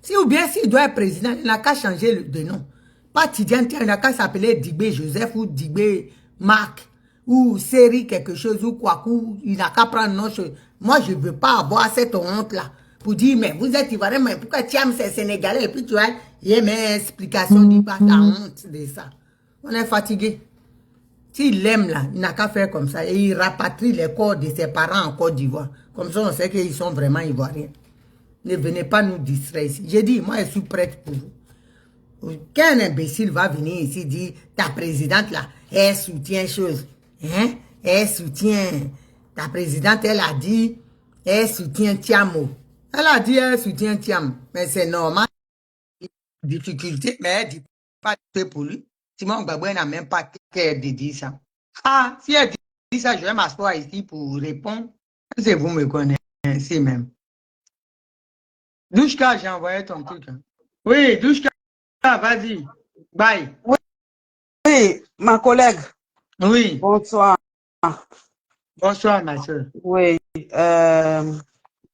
Si ou bien s'il doit être président, il n'a qu'à changer de nom. Pas Tidiane, il n'a qu'à s'appeler Dibé Joseph ou Dibé Marc ou Série quelque chose ou quoi, il n'a qu'à prendre nom. Moi, je ne veux pas avoir cette honte-là pour dire, mais vous êtes Ivoirien, mais pourquoi tu aimes ces Sénégalais? Et puis tu vois, il y a mes explications, dit pas la honte de ça. On est fatigué. S'il l'aime là, il n'a qu'à faire comme ça. Et il rapatrie les corps de ses parents en Côte d'Ivoire. Comme ça, on sait qu'ils sont vraiment Ivoiriens. Ne venez pas nous distraire ici. J'ai dit, moi, je suis prête pour vous. Qu'un imbécile va venir ici dire, ta présidente là, elle soutient chose. Hein? Elle soutient, ta présidente, elle a dit, elle soutient Thiamo. Elle a dit, elle soutient Thiam. Mais c'est normal. Difficulté, mais elle dit pas pour lui. Simon Gbagbo n'a même pas qu'elle de dire ça. Ah, si elle dit ça, je vais m'asseoir ici pour répondre. C'est vous me connaissez même. Douchka, j'ai envoyé ton truc. Hein. Oui, Douchka, vas-y. Bye. Oui, ma collègue. Oui. Bonsoir. Bonsoir, ma soeur. Oui,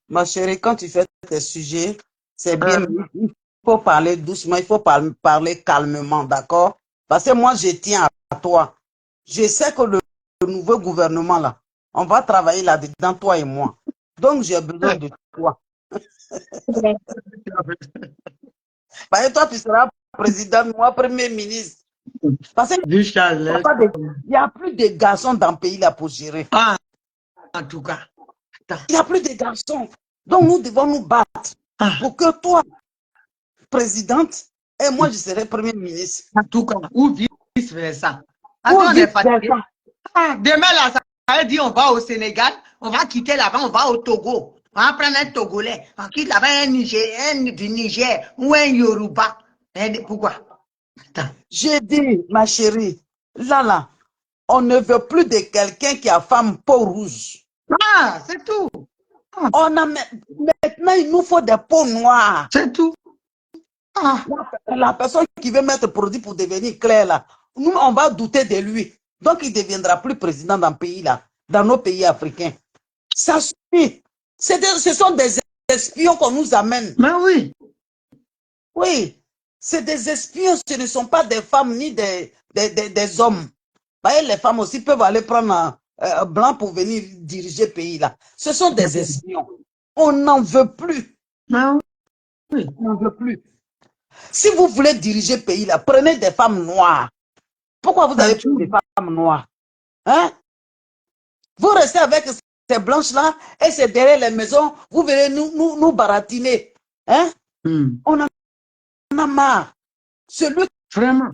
ma chérie, quand tu fais tes sujets, c'est bien, il faut parler doucement, il faut parler calmement, d'accord? Parce que moi, je tiens à toi. Je sais que le nouveau gouvernement, là, on va travailler là-dedans, toi et moi. Donc, j'ai besoin de toi. Parce que toi, tu seras président, moi, premier ministre. Parce qu'il n'y a plus de garçons dans le pays là pour gérer. Ah, en tout cas. Il n'y a plus de garçons. Donc, nous devons nous battre pour que toi, présidente, et moi, je serai premier ministre. En tout cas, ou vice-versa. Demain, là, ça va dire on va au Sénégal, on va quitter là-bas, on va au Togo. On va prendre un Togolais, on quitte là-bas un du Niger ou un Yoruba. Pourquoi? J'ai dit, ma chérie, là, on ne veut plus de quelqu'un qui a femme peau rouge. Ah, c'est tout. Maintenant, il nous faut des peaux noires. C'est tout. Ah. La personne qui veut mettre produit pour devenir clair, là, nous, on va douter de lui. Donc, il ne deviendra plus président dans le pays, là, dans nos pays africains. Ça suffit. Ce sont des espions qu'on nous amène. Mais oui. Oui, c'est des espions, ce ne sont pas des femmes ni des hommes. Vous voyez, les femmes aussi peuvent aller prendre un blanc pour venir diriger le pays, là. Ce sont des espions. On n'en veut plus. Mais oui. On n'en veut plus. Si vous voulez diriger le pays, là, prenez des femmes noires. Pourquoi vous avez pris des femmes noires? Hein? Vous restez avec ces blanches-là et c'est derrière les maisons, vous verrez nous baratiner. Hein? On en a marre. Celui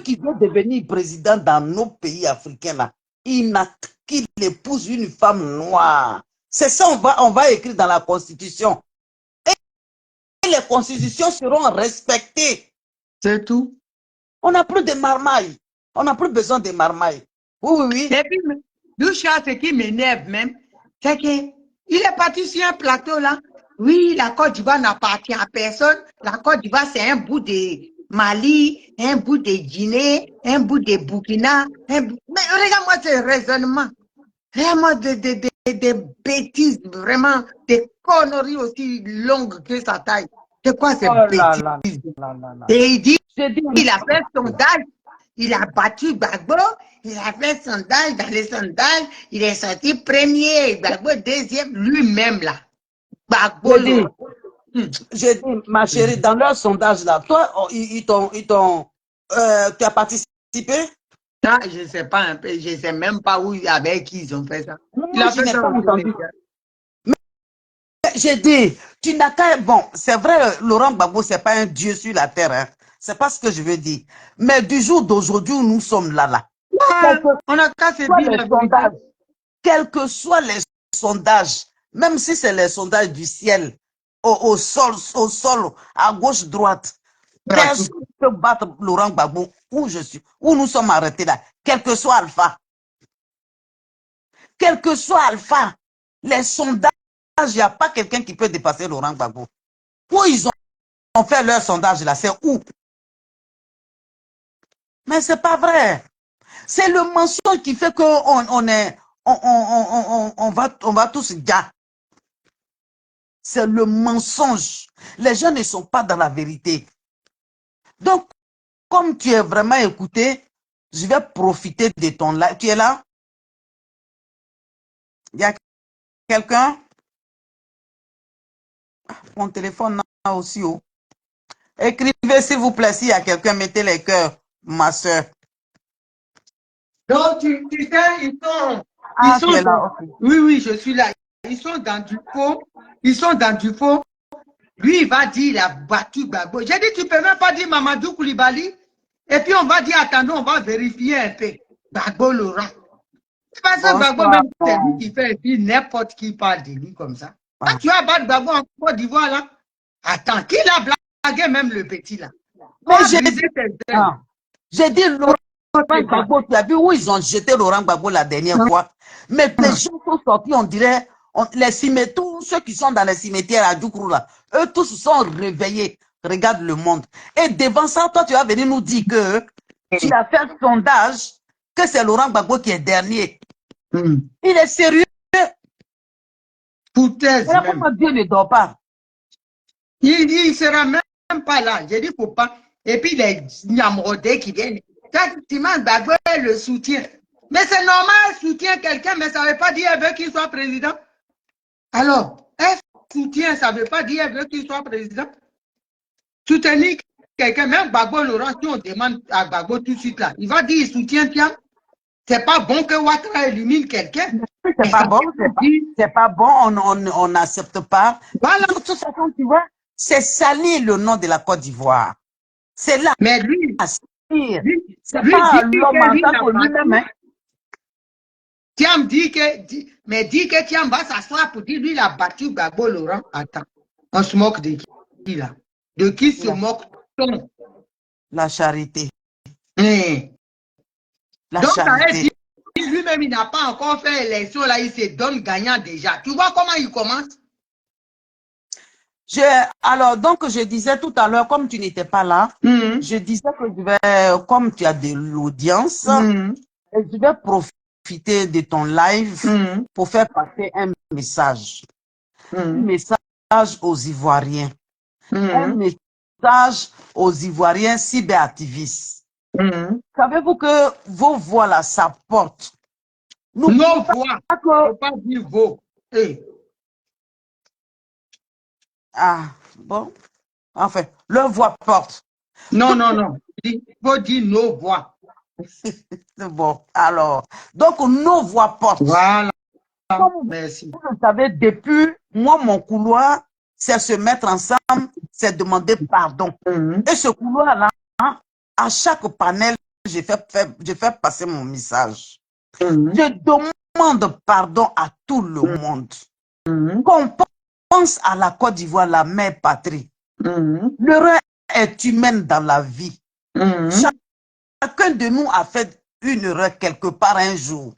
qui veut devenir président dans nos pays africains, là, il n'a qu'il épouse une femme noire. C'est ça, on va écrire dans la Constitution. Et les constitutions seront respectées. C'est tout. On n'a plus de marmaille. On n'a plus besoin de marmaille. Oui, oui, oui. Et puis, Doucha, ce qui m'énerve même, c'est qu'il est parti sur un plateau là. Oui, la Côte d'Ivoire n'appartient à personne. La Côte d'Ivoire, c'est un bout de Mali, un bout de Guinée, un bout de Burkina. Mais regarde-moi ce raisonnement. Vraiment des bêtises, vraiment des conneries aussi longues que sa taille. C'est quoi ces bêtises? Et il dit, il a fait sondage, il a battu Gbagbo, il a fait sondage, dans les sondages, il est sorti premier, Gbagbo deuxième, lui-même là. Gbagbo. J'ai dit, ma chérie, dans leur sondage là, toi, tu as participé? Non, je ne sais pas un peu, je ne sais même pas où, avec qui ils ont fait ça. Moi, je n'ai pas entendu. Mais j'ai dit, tu n'as qu'à... Bon, c'est vrai, Laurent Gbagbo, ce n'est pas un dieu sur la terre. Hein. C'est pas ce que je veux dire. Mais du jour d'aujourd'hui où nous sommes là. On a qu'à se dire quels que soient les sondages, même si c'est les sondages du ciel, au sol, à gauche, droite, personne ne peut battre Laurent Gbagbo où je suis, où nous sommes arrêtés là, quel que soit Alpha. Quel que soit Alpha, les sondages, il n'y a pas quelqu'un qui peut dépasser Laurent Gbagbo. Où ils ont fait leur sondage là, c'est où? Mais ce n'est pas vrai. C'est le mensonge qui fait qu'on va tous gars. C'est le mensonge. Les gens ne sont pas dans la vérité. Donc, comme tu es vraiment écouté, je vais profiter de ton live. Tu es là? Il y a quelqu'un? Mon téléphone là aussi. Oh. Écrivez s'il vous plaît, s'il y a quelqu'un, mettez les cœurs, ma soeur. Donc, tu sais, ils sont là, okay. Oui, je suis là. Ils sont dans du faux. Ils sont dans du faux. Lui, il va dire, il a battu Gbagbo. J'ai dit, tu ne peux même pas dire Mamadou Koulibaly. Et puis, on va dire, attendons, on va vérifier un peu. Gbagbo Laurent. C'est parce que Gbagbo, même, c'est lui qui fait, et puis n'importe qui parle de lui comme ça. Ah, tu vas battre Gbagbo en Côte d'Ivoire, là? Attends, qui l'a blagué, même le petit, là? Mais j'ai dit Laurent Gbagbo, tu as vu où ils ont jeté Laurent Gbagbo la dernière fois? Mais les gens sont sortis, on dirait, les cimetières, tous ceux qui sont dans les cimetières à Djoukrou, là, eux tous sont réveillés. Regarde le monde. Et devant ça, toi, tu vas venir nous dire que tu as fait un sondage, que c'est Laurent Gbagbo qui est dernier. Il est sérieux. Foutaise. Pourquoi Dieu ne dort pas? Il ne sera même pas là. J'ai dit, faut pas. Et puis, les Nyamrodés qui viennent. Effectivement, Gbagbo le soutien. Mais c'est normal, soutient quelqu'un, mais ça ne veut pas dire qu'elle veut qu'il soit président. Alors, elle soutient, ça ne veut pas dire qu'elle veut qu'il soit président. Soutenir quelqu'un, même Gbagbo Laurent, si on demande à Gbagbo tout de suite là, il va dire il soutient Tiam. C'est pas bon que Ouattara élimine quelqu'un. C'est pas bon, c'est pas bon, on n'accepte pas. Voilà. De toute façon, tu vois, c'est salir le nom de la Côte d'Ivoire. C'est là. Mais lui, c'est pas l'homme en tant que lui-même. Tiam dit que Tiam va s'asseoir pour dire lui, il a battu Gbagbo Laurent. Attends, on se moque de qui là? De qui se moque-t-on? La charité. La donc, charité. Lui-même, il n'a pas encore fait l'élection, là, il se donne gagnant déjà. Tu vois comment il commence? Alors, donc, je disais tout à l'heure, comme tu n'étais pas là, je disais que comme tu as de l'audience, je vais profiter de ton live pour faire passer un message. Un message aux Ivoiriens. Un message aux Ivoiriens cyberactivistes. Savez-vous que vos voix là, ça porte. Nos voix, faut pas dire vos. Hey. Ah, bon. Enfin, leur voix porte. Non, non, non. Il faut dire nos voix. Bon, alors. Donc, nos voix portent. Voilà. Merci. Vous le savez, depuis, moi, mon couloir, c'est se mettre ensemble, c'est demander pardon. Et ce couloir-là, à chaque panel, je fais passer mon message. Je demande pardon à tout le monde. Qu'on pense à la Côte d'Ivoire, la mère patrie. L'erreur est humaine dans la vie. Chacun de nous a fait une erreur quelque part un jour.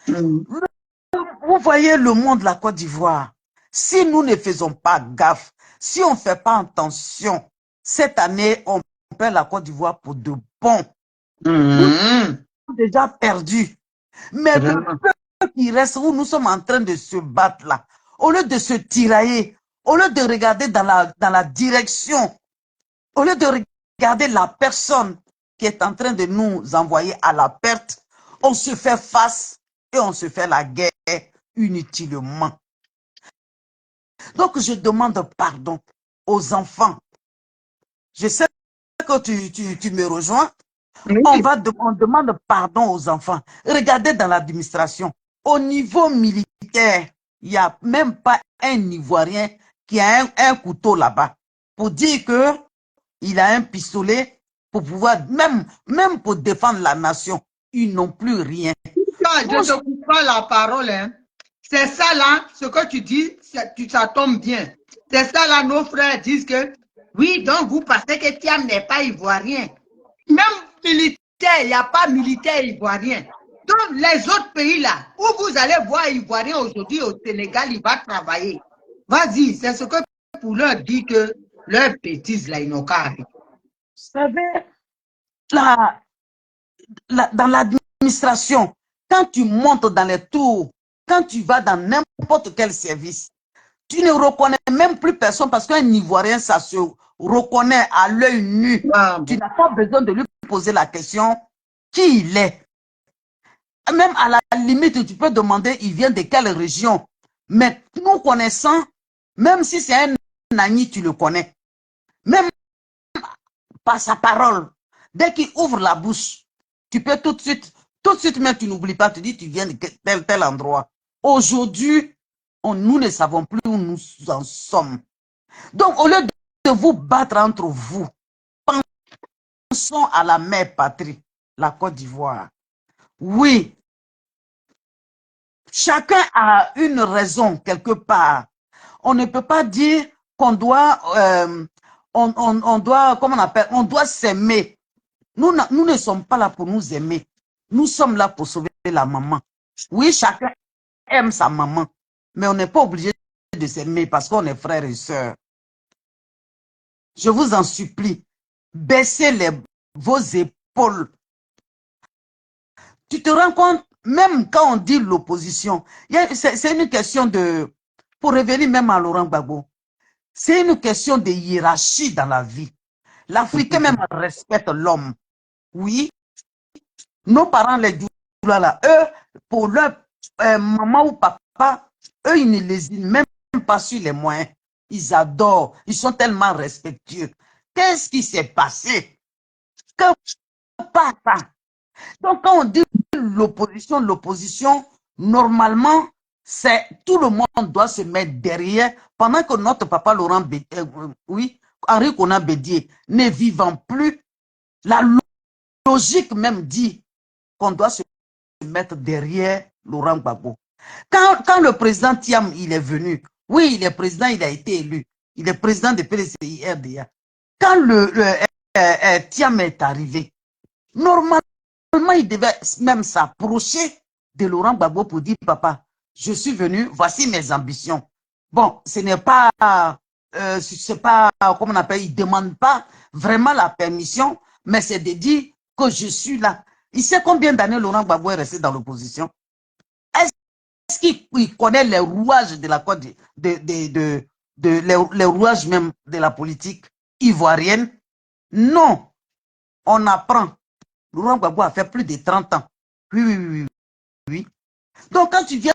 Vous voyez le monde de la Côte d'Ivoire. Si nous ne faisons pas gaffe, si on ne fait pas attention, cette année, on perd la Côte d'Ivoire pour de bon. Nous sommes déjà perdus. Mais le peu qui reste, où nous sommes en train de se battre là, au lieu de se tirailler, au lieu de regarder dans la direction, au lieu de regarder la personne qui est en train de nous envoyer à la perte, on se fait face et on se fait la guerre inutilement. Donc, je demande pardon aux enfants. Je sais que tu me rejoins. On demande pardon aux enfants. Regardez dans l'administration. Au niveau militaire, il n'y a même pas un Ivoirien qui a un couteau là-bas pour dire qu'il a un pistolet pour pouvoir, même pour défendre la nation. Ils n'ont plus rien. Je ne te coupe pas la parole. Hein. C'est ça là, ce que tu dis, ça tombe bien. C'est ça là, nos frères disent que, oui, donc vous pensez que Thiam n'est pas ivoirien. Même militaire, il n'y a pas militaire ivoirien. Donc les autres pays là, où vous allez voir ivoirien aujourd'hui au Sénégal, il va travailler. Vas-y, c'est ce que pour leur dire que leurs bêtises là, ils n'ont qu'à arrêter. Vous savez, dans l'administration, quand tu montes dans les tours, quand tu vas dans n'importe quel service, tu ne reconnais même plus personne parce qu'un Ivoirien, ça se reconnaît à l'œil nu. Tu n'as pas besoin de lui poser la question qui il est. Même à la limite, tu peux demander il vient de quelle région. Mais nous connaissant, même si c'est un Nani, tu le connais. Même par sa parole, dès qu'il ouvre la bouche, tu peux tout de suite même tu n'oublies pas, tu dis tu viens de tel endroit. Aujourd'hui, nous ne savons plus où nous en sommes. Donc, au lieu de vous battre entre vous, pensons à la mère patrie, la Côte d'Ivoire. Oui, chacun a une raison quelque part. On ne peut pas dire qu'on doit, on doit, comment on appelle, on doit s'aimer. Nous ne sommes pas là pour nous aimer. Nous sommes là pour sauver la maman. Oui, chacun aime sa maman, mais on n'est pas obligé de s'aimer parce qu'on est frères et sœurs. Je vous en supplie, baissez vos épaules. Tu te rends compte, même quand on dit l'opposition, c'est une question de, pour revenir même à Laurent Gbagbo, c'est une question de hiérarchie dans la vie. L'Africain même respecte l'homme. Oui, nos parents, les Djoula là, eux, pour leur maman ou papa, eux, ils ne les même pas sur les moyens. Ils adorent, ils sont tellement respectueux. Qu'est-ce qui s'est passé? Que papa? Donc, quand on dit l'opposition, normalement, c'est tout le monde doit se mettre derrière pendant que notre papa Laurent oui, Henri Konan Bédié ne vivant plus. La logique même dit qu'on doit se mettre derrière Laurent Gbagbo. Quand le président Thiam il est venu, oui, il est président, il a été élu. Il est président de PDCI-RDA. Quand Thiam est arrivé, normalement, il devait même s'approcher de Laurent Gbagbo pour dire, papa, je suis venu, voici mes ambitions. Bon, ce n'est pas c'est pas, comment on appelle, il ne demande pas vraiment la permission, mais c'est de dire que je suis là. Il sait combien d'années Laurent Gbagbo est resté dans l'opposition? Est-ce qu'il connaît les rouages de la Côte les rouages même de la politique ivoirienne? Non, on apprend. Laurent Gbagbo a fait plus de 30 ans. Oui, oui, oui, oui, oui. Donc, quand tu viens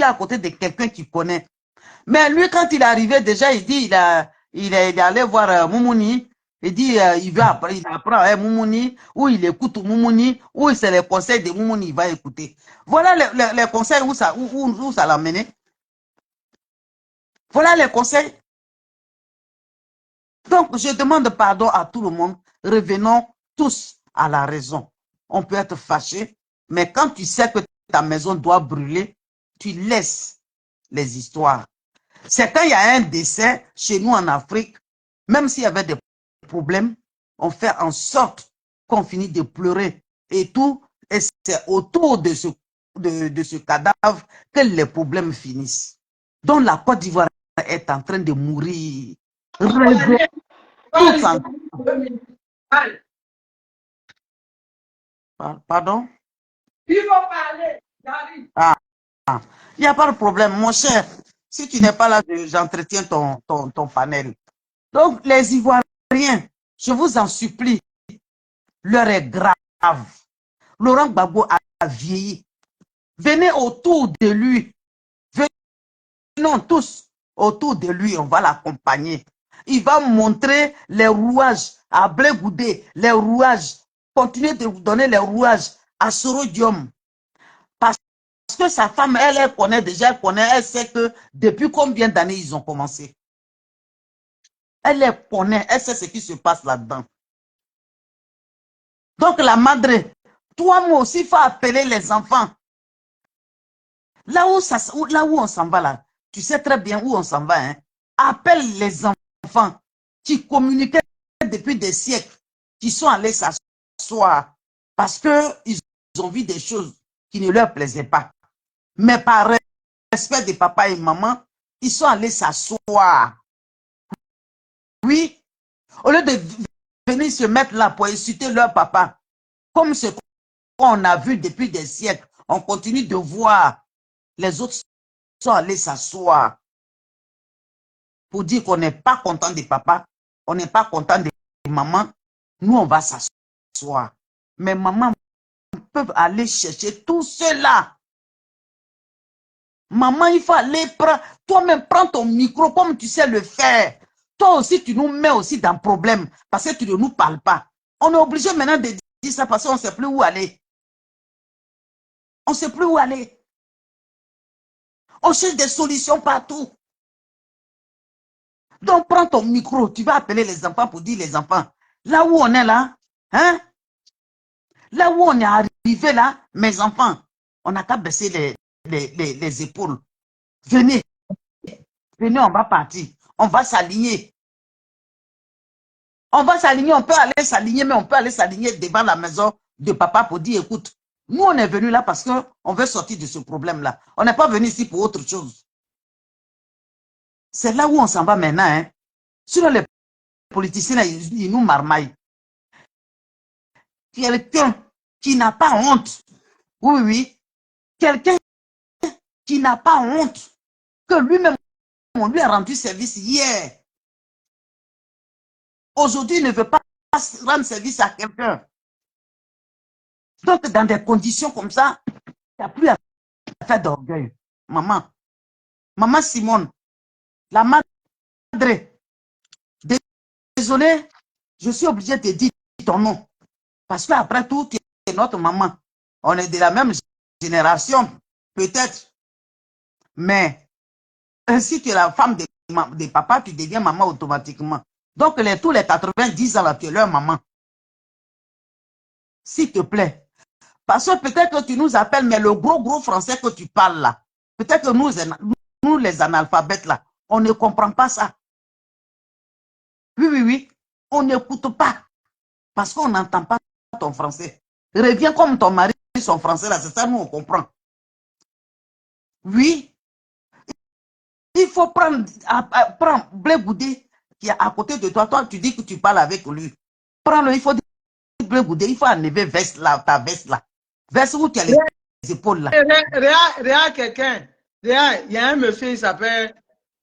à côté de quelqu'un qui connaît, mais lui, quand il est arrivé, déjà, il dit, il est allé voir Moumouni. Il dit, il veut apprendre, il apprend Moumouni, ou il écoute Moumouni, ou c'est les conseils de Moumouni, il va écouter. Voilà les conseils où ça l'a mené. Voilà les conseils. Donc, je demande pardon à tout le monde. Revenons tous à la raison. On peut être fâché, mais quand tu sais que ta maison doit brûler, tu laisses les histoires. C'est quand il y a un décès chez nous en Afrique, même s'il y avait des problèmes, on fait en sorte qu'on finit de pleurer et tout, et c'est autour de ce cadavre que les problèmes finissent. Donc la Côte d'Ivoire est en train de mourir. Pardon? Il faut parler, j'arrive. Ah, il n'y a pas de problème, mon cher. Si tu n'es pas là, j'entretiens ton panel. Donc, les Ivoiriens, je vous en supplie, l'heure est grave. Laurent Gbagbo a vieilli. Venez autour de lui. Venons tous autour de lui, on va l'accompagner. Il va montrer les rouages à Blé Goudé, les rouages. Continuez de vous donner les rouages à Soro Diom. Parce que sa femme, elle connaît déjà, elle sait que depuis combien d'années ils ont commencé. Elle connaît, elle sait ce qui se passe là-dedans. Donc la madre, toi, moi aussi, il faut appeler les enfants. Là où on s'en va là, tu sais très bien où on s'en va. Hein? Appelle les enfants qui communiquaient depuis des siècles, qui sont allés s'asseoir parce qu'ils ont vu des choses qui ne leur plaisaient pas. Mais par respect de papa et maman, ils sont allés s'asseoir. Oui, au lieu de venir se mettre là pour insulter leur papa, comme ce qu'on a vu depuis des siècles, on continue de voir les autres sont allés s'asseoir pour dire qu'on n'est pas content de papa, on n'est pas content de maman, nous on va s'asseoir. Mais maman peut aller chercher tout cela. Maman, il faut aller prendre, toi-même prends ton micro comme tu sais le faire. Toi aussi, tu nous mets aussi dans le problème parce que tu ne nous parles pas. On est obligé maintenant de dire ça parce qu'on ne sait plus où aller. On ne sait plus où aller. On cherche des solutions partout. Donc, prends ton micro, tu vas appeler les enfants pour dire les enfants, là où on est là, hein? Là où on est arrivé là, mes enfants, on n'a qu'à baisser les épaules. Venez, venez, on va partir. On va s'aligner. On va s'aligner, on peut aller s'aligner, mais on peut aller s'aligner devant la maison de papa pour dire, écoute, nous on est venus là parce qu'on veut sortir de ce problème-là. On n'est pas venu ici pour autre chose. C'est là où on s'en va maintenant. Hein. Sinon, les politiciens, ils nous marmaillent. Quelqu'un qui n'a pas honte. Oui, oui. Quelqu'un qui n'a pas honte. Que lui-même, on lui a rendu service hier. Aujourd'hui, il ne veut pas rendre service à quelqu'un. Donc, dans des conditions comme ça, il n'y a plus à faire d'orgueil. Maman Simone, la madre, désolé, je suis obligé de te dire ton nom. Parce qu'après tout, tu es notre maman. On est de la même génération, peut-être. Mais si tu es la femme de papa, tu deviens maman automatiquement. Donc, tous les 90 ans, là, tu es leur maman. S'il te plaît. Parce que peut-être que tu nous appelles, mais le gros français que tu parles là, peut-être que nous, les analphabètes là, on ne comprend pas ça. Oui, oui, oui. On n'écoute pas. Parce qu'on n'entend pas ton français. Reviens comme ton mari, son français là, c'est ça, nous on comprend. Oui. Il faut prendre Blé Goudé qui est à côté de toi. Toi, tu dis que tu parles avec lui. Prends-le, il faut dire Blé Goudé, il faut enlever veste là, ta veste là. Veste où tu as les épaules là. Regarde quelqu'un. Regarde, il y a un monsieur, il s'appelle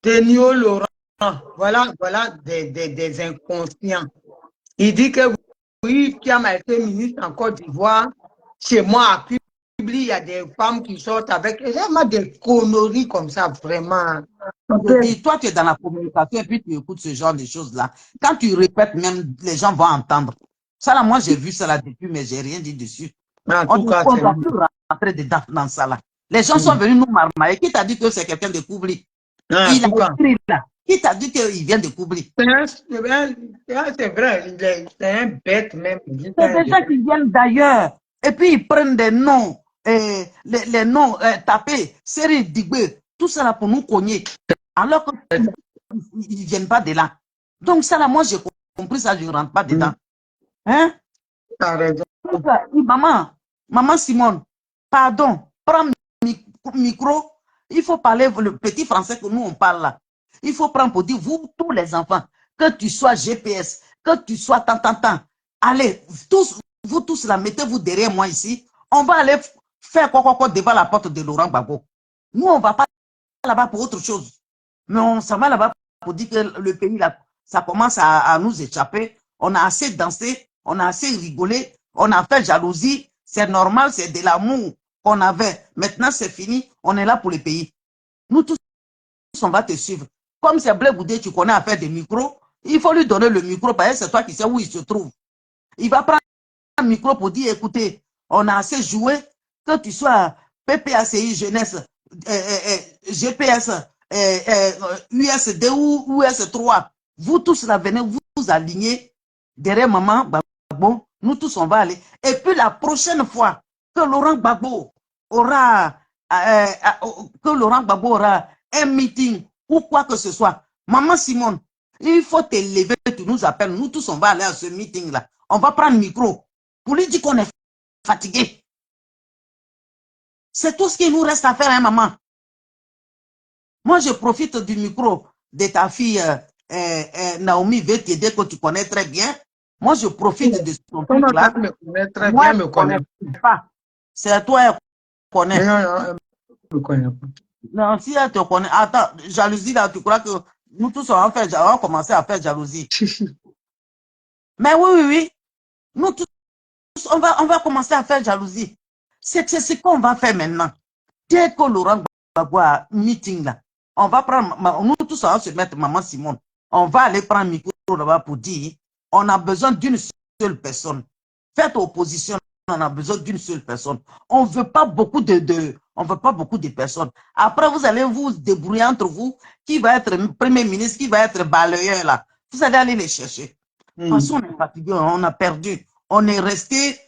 Tenio Laurent. Voilà des inconscients. Il dit que oui, qui a été ministre en Côte d'Ivoire, chez moi à Publi, il y a des femmes qui sortent avec vraiment des conneries comme ça, vraiment. Et toi, tu es dans la communication et puis tu écoutes ce genre de choses-là. Quand tu répètes, même les gens vont entendre. Ça là, moi, j'ai vu ça là depuis, mais j'ai rien dit dessus. En On tout cas, ne doit plus rentrer dedans dans ça là. Les gens sont venus nous marmailler. Qui t'a dit que c'est quelqu'un de Koubli? Il a écrit là. Qui t'a dit qu'il vient de Koubli? C'est vrai, c'est un bête même. C'est des gens qui viennent d'ailleurs. Et puis ils prennent des noms, les noms tapés, série Digbe, tout ça là pour nous cogner. Alors qu'ils ne viennent pas de là. Donc ça là, moi j'ai compris ça, je ne rentre pas dedans. Hein? T'as raison. Maman Simone, pardon, prends micro. Il faut parler le petit français que nous on parle là. Il faut prendre pour dire, vous tous les enfants, que tu sois GPS, que tu sois tant. Allez, vous tous là, mettez-vous derrière moi ici. On va aller faire quoi devant la porte de Laurent Gbagbo. Nous, on ne va pas là-bas pour autre chose. Mais on s'en va là-bas pour dire que le pays, là, ça commence à nous échapper. On a assez dansé, on a assez rigolé, on a fait jalousie. C'est normal, c'est de l'amour qu'on avait. Maintenant, c'est fini. On est là pour le pays. Nous tous, on va te suivre. Comme c'est Blé Goudé, tu connais à faire des micros, il faut lui donner le micro parce que c'est toi qui sais où il se trouve. Il va prendre un micro pour dire, écoutez, on a assez joué, que tu sois PPACI Jeunesse, GPS, USD ou US3, vous tous là, venez vous aligner derrière maman Gbagbo, nous tous on va aller. Et puis la prochaine fois que Laurent Gbagbo aura un meeting ou quoi que ce soit, maman Simone, il faut te lever, tu nous appelles, nous tous on va aller à ce meeting là. On va prendre le micro pour lui dire qu'on est fatigué. C'est tout ce qu'il nous reste à faire, hein, maman. Moi, je profite du micro de ta fille Naomi Vétiédé, que tu connais très bien. Moi, je profite de son truc là. Moi, je ne connais pas. C'est à toi qu'elle connaît. Non, je ne connais pas. Non, si elle te connaît. Attends, jalousie là, tu crois que nous tous on va commencer à faire jalousie. Mais oui. Nous tous, on va commencer à faire jalousie. C'est ce qu'on va faire maintenant. Dès que Laurent Gbagbo a un meeting là, on va prendre, nous tous on va se mettre maman Simone. On va aller prendre un micro là-bas pour dire, on a besoin d'une seule personne. Faites opposition, on a besoin d'une seule personne. On ne veut pas beaucoup de personnes. Après, vous allez vous débrouiller entre vous, qui va être premier ministre, qui va être balayeur là. Vous allez aller les chercher. Parce qu'on est fatigué, on a perdu. On est resté,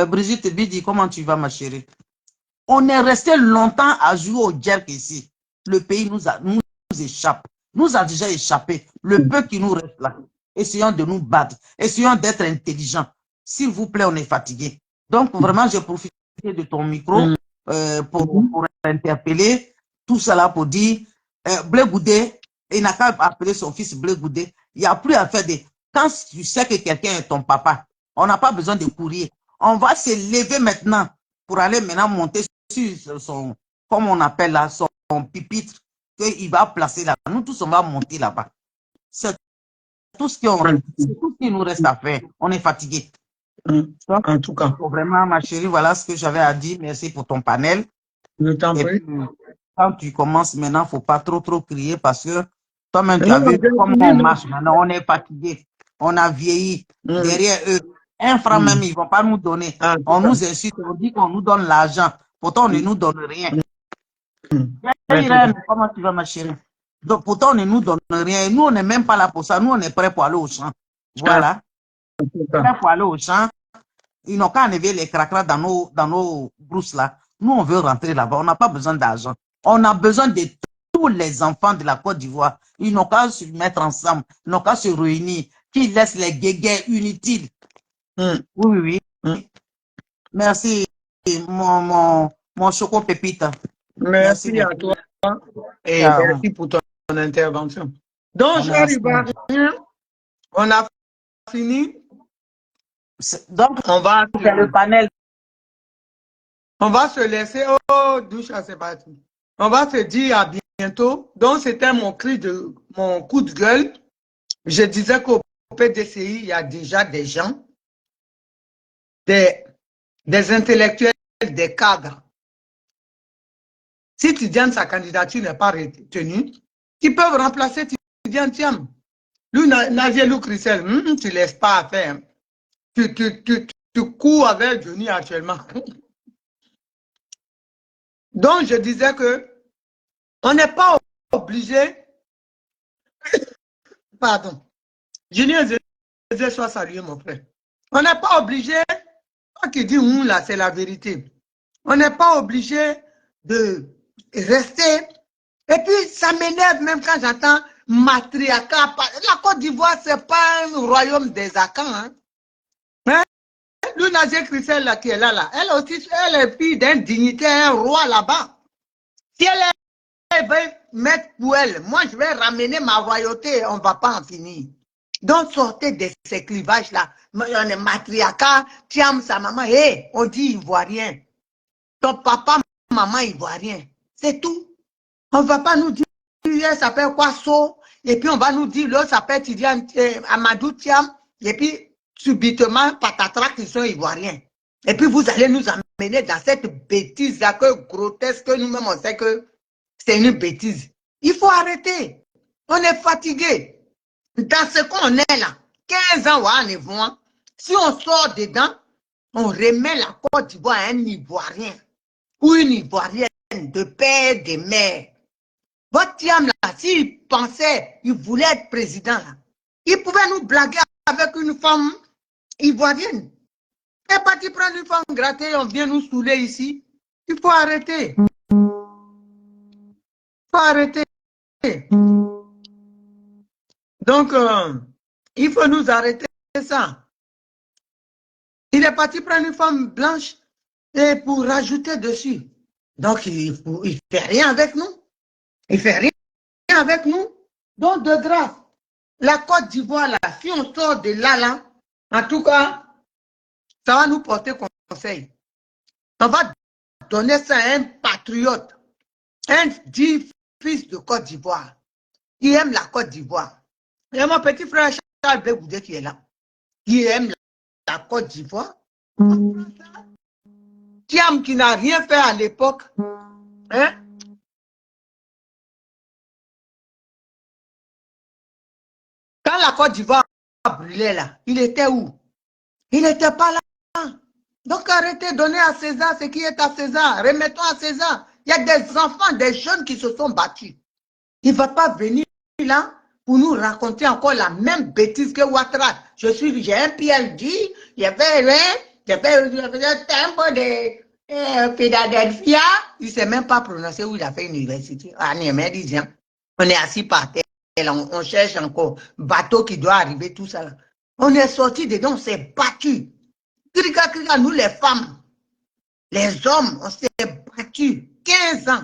Brigitte Bidi, comment tu vas ma chérie? On est resté longtemps à jouer au jerk ici. Le pays nous échappe. Nous a déjà échappé. Le peu qui nous reste là. Essayons de nous battre. Essayons d'être intelligents. S'il vous plaît, on est fatigué. Donc, vraiment, j'ai profité de ton micro pour interpeller tout cela pour dire Blé Goudé, il n'a qu'à appeler son fils Blé Goudé. Il n'y a plus à faire des... Quand tu sais que quelqu'un est ton papa, on n'a pas besoin de courir. On va se lever maintenant pour aller maintenant monter sur son, comme on appelle là, son pupitre, qu'il va placer là. Nous tous, on va monter là-bas. C'est tout ce qui nous reste à faire. On est fatigué. En tout cas. Vraiment, ma chérie, voilà ce que j'avais à dire. Merci pour ton panel. Je t'en prie. Quand tu commences maintenant, il ne faut pas trop crier parce que toi-même, tu as vu comment on marche maintenant. On est fatigué. On a vieilli. Derrière eux, un franc même, ils ne vont pas nous donner. On nous insulte, on dit qu'on nous donne l'argent. Pourtant, on ne nous donne rien. Comment tu vas, ma chérie? Donc, pourtant, on ne nous donne rien. Nous, on n'est même pas là pour ça. Nous, on est prêts pour aller au champ. Voilà. Prêts pour aller au champ. Ils n'ont qu'à enlever les cracras dans nos brousses là. Nous, on veut rentrer là-bas. On n'a pas besoin d'argent. On a besoin de tous les enfants de la Côte d'Ivoire. Ils n'ont qu'à se mettre ensemble. Ils n'ont qu'à se réunir. Qui laissent les guéguerres inutiles. Oui. Merci, mon choco pépite. Merci à toi. Et merci pour ton intervention. Donc, cher Merci. Ivoirien, on a fini. Donc, On va c'est le panel. se laisser. Oh, Doucha, c'est parti. On va se dire à bientôt. Donc, c'était mon coup de gueule. Je disais qu'au PDCI, il y a déjà des gens, des intellectuels, des cadres. Si Tidiane, sa candidature n'est pas retenue, ils peuvent remplacer Tidiane Thiam. Lui, Nadia Lou Christelle, tu ne laisses pas faire. Tu cours avec Johnny actuellement. Donc, je disais que on n'est pas obligé. Pardon. Johnny, je sois salué, mon frère. On n'est pas obligé. Toi qui dis là, c'est la vérité. On n'est pas obligé de rester. Et puis, ça m'énerve même quand j'entends matriarcat. La Côte d'Ivoire, ce n'est pas un royaume des Akans. Hein? Nadia Christelle là, qui est là, elle aussi, elle est fille d'un dignitaire, un roi là-bas. Si elle veut mettre pour elle, moi je vais ramener ma royauté, on ne va pas en finir. Donc sortez de ces clivages-là. On est matriarcat, Thiam, sa maman, hey, on dit ivoirien. Ton papa, maman ivoirien. C'est tout. On ne va pas nous dire, elle s'appelle quoi, So, et puis on va nous dire, l'autre s'appelle Tidiane Amadou Thiam, et puis subitement, patatras, ils sont ivoiriens. Et puis vous allez nous amener dans cette bêtise-là, que grotesque, que nous-mêmes on sait que c'est une bêtise. Il faut arrêter. On est fatigué. Dans ce qu'on est là, 15 ans, on est bon. Si on sort dedans, on remet la Côte d'Ivoire à un Ivoirien ou une Ivoirienne de père, de mère. Votre Thiam là, s'il pensait, il voulait être président là, il pouvait nous blaguer avec une femme ivoirienne. Elle est partie prendre une femme grattée, on vient nous saouler ici. Il faut arrêter. Il faut arrêter. Donc, il faut nous arrêter ça. Il est parti prendre une femme blanche et pour rajouter dessus. Donc, il ne fait rien avec nous. Il ne fait rien avec nous. Donc, de grâce, la Côte d'Ivoire, là, si on sort de là, en tout cas, ça va nous porter conseil. On va donner ça à un patriote, un dit fils de Côte d'Ivoire, qui aime la Côte d'Ivoire. Il y a mon petit frère Charles Bégoudé qui est là, qui aime la Côte d'Ivoire. Thiam qui n'a rien fait à l'époque. Hein? Quand la Côte d'Ivoire brûlait là, il était où? Il n'était pas là. Donc arrêtez, donnez à César ce qui est à César. Remettons à César. Il y a des enfants, des jeunes qui se sont battus. Il ne va pas venir là pour nous raconter encore la même bêtise que Ouattara. J'ai un PhD, j'ai fait un temple de Philadelphia. Il ne sait même pas prononcer où il a fait l'université. Ah, on est assis par terre, on cherche encore bateau qui doit arriver, tout ça. Là. On est sorti dedans, on s'est battu. Nous les femmes, les hommes, on s'est battus 15 ans.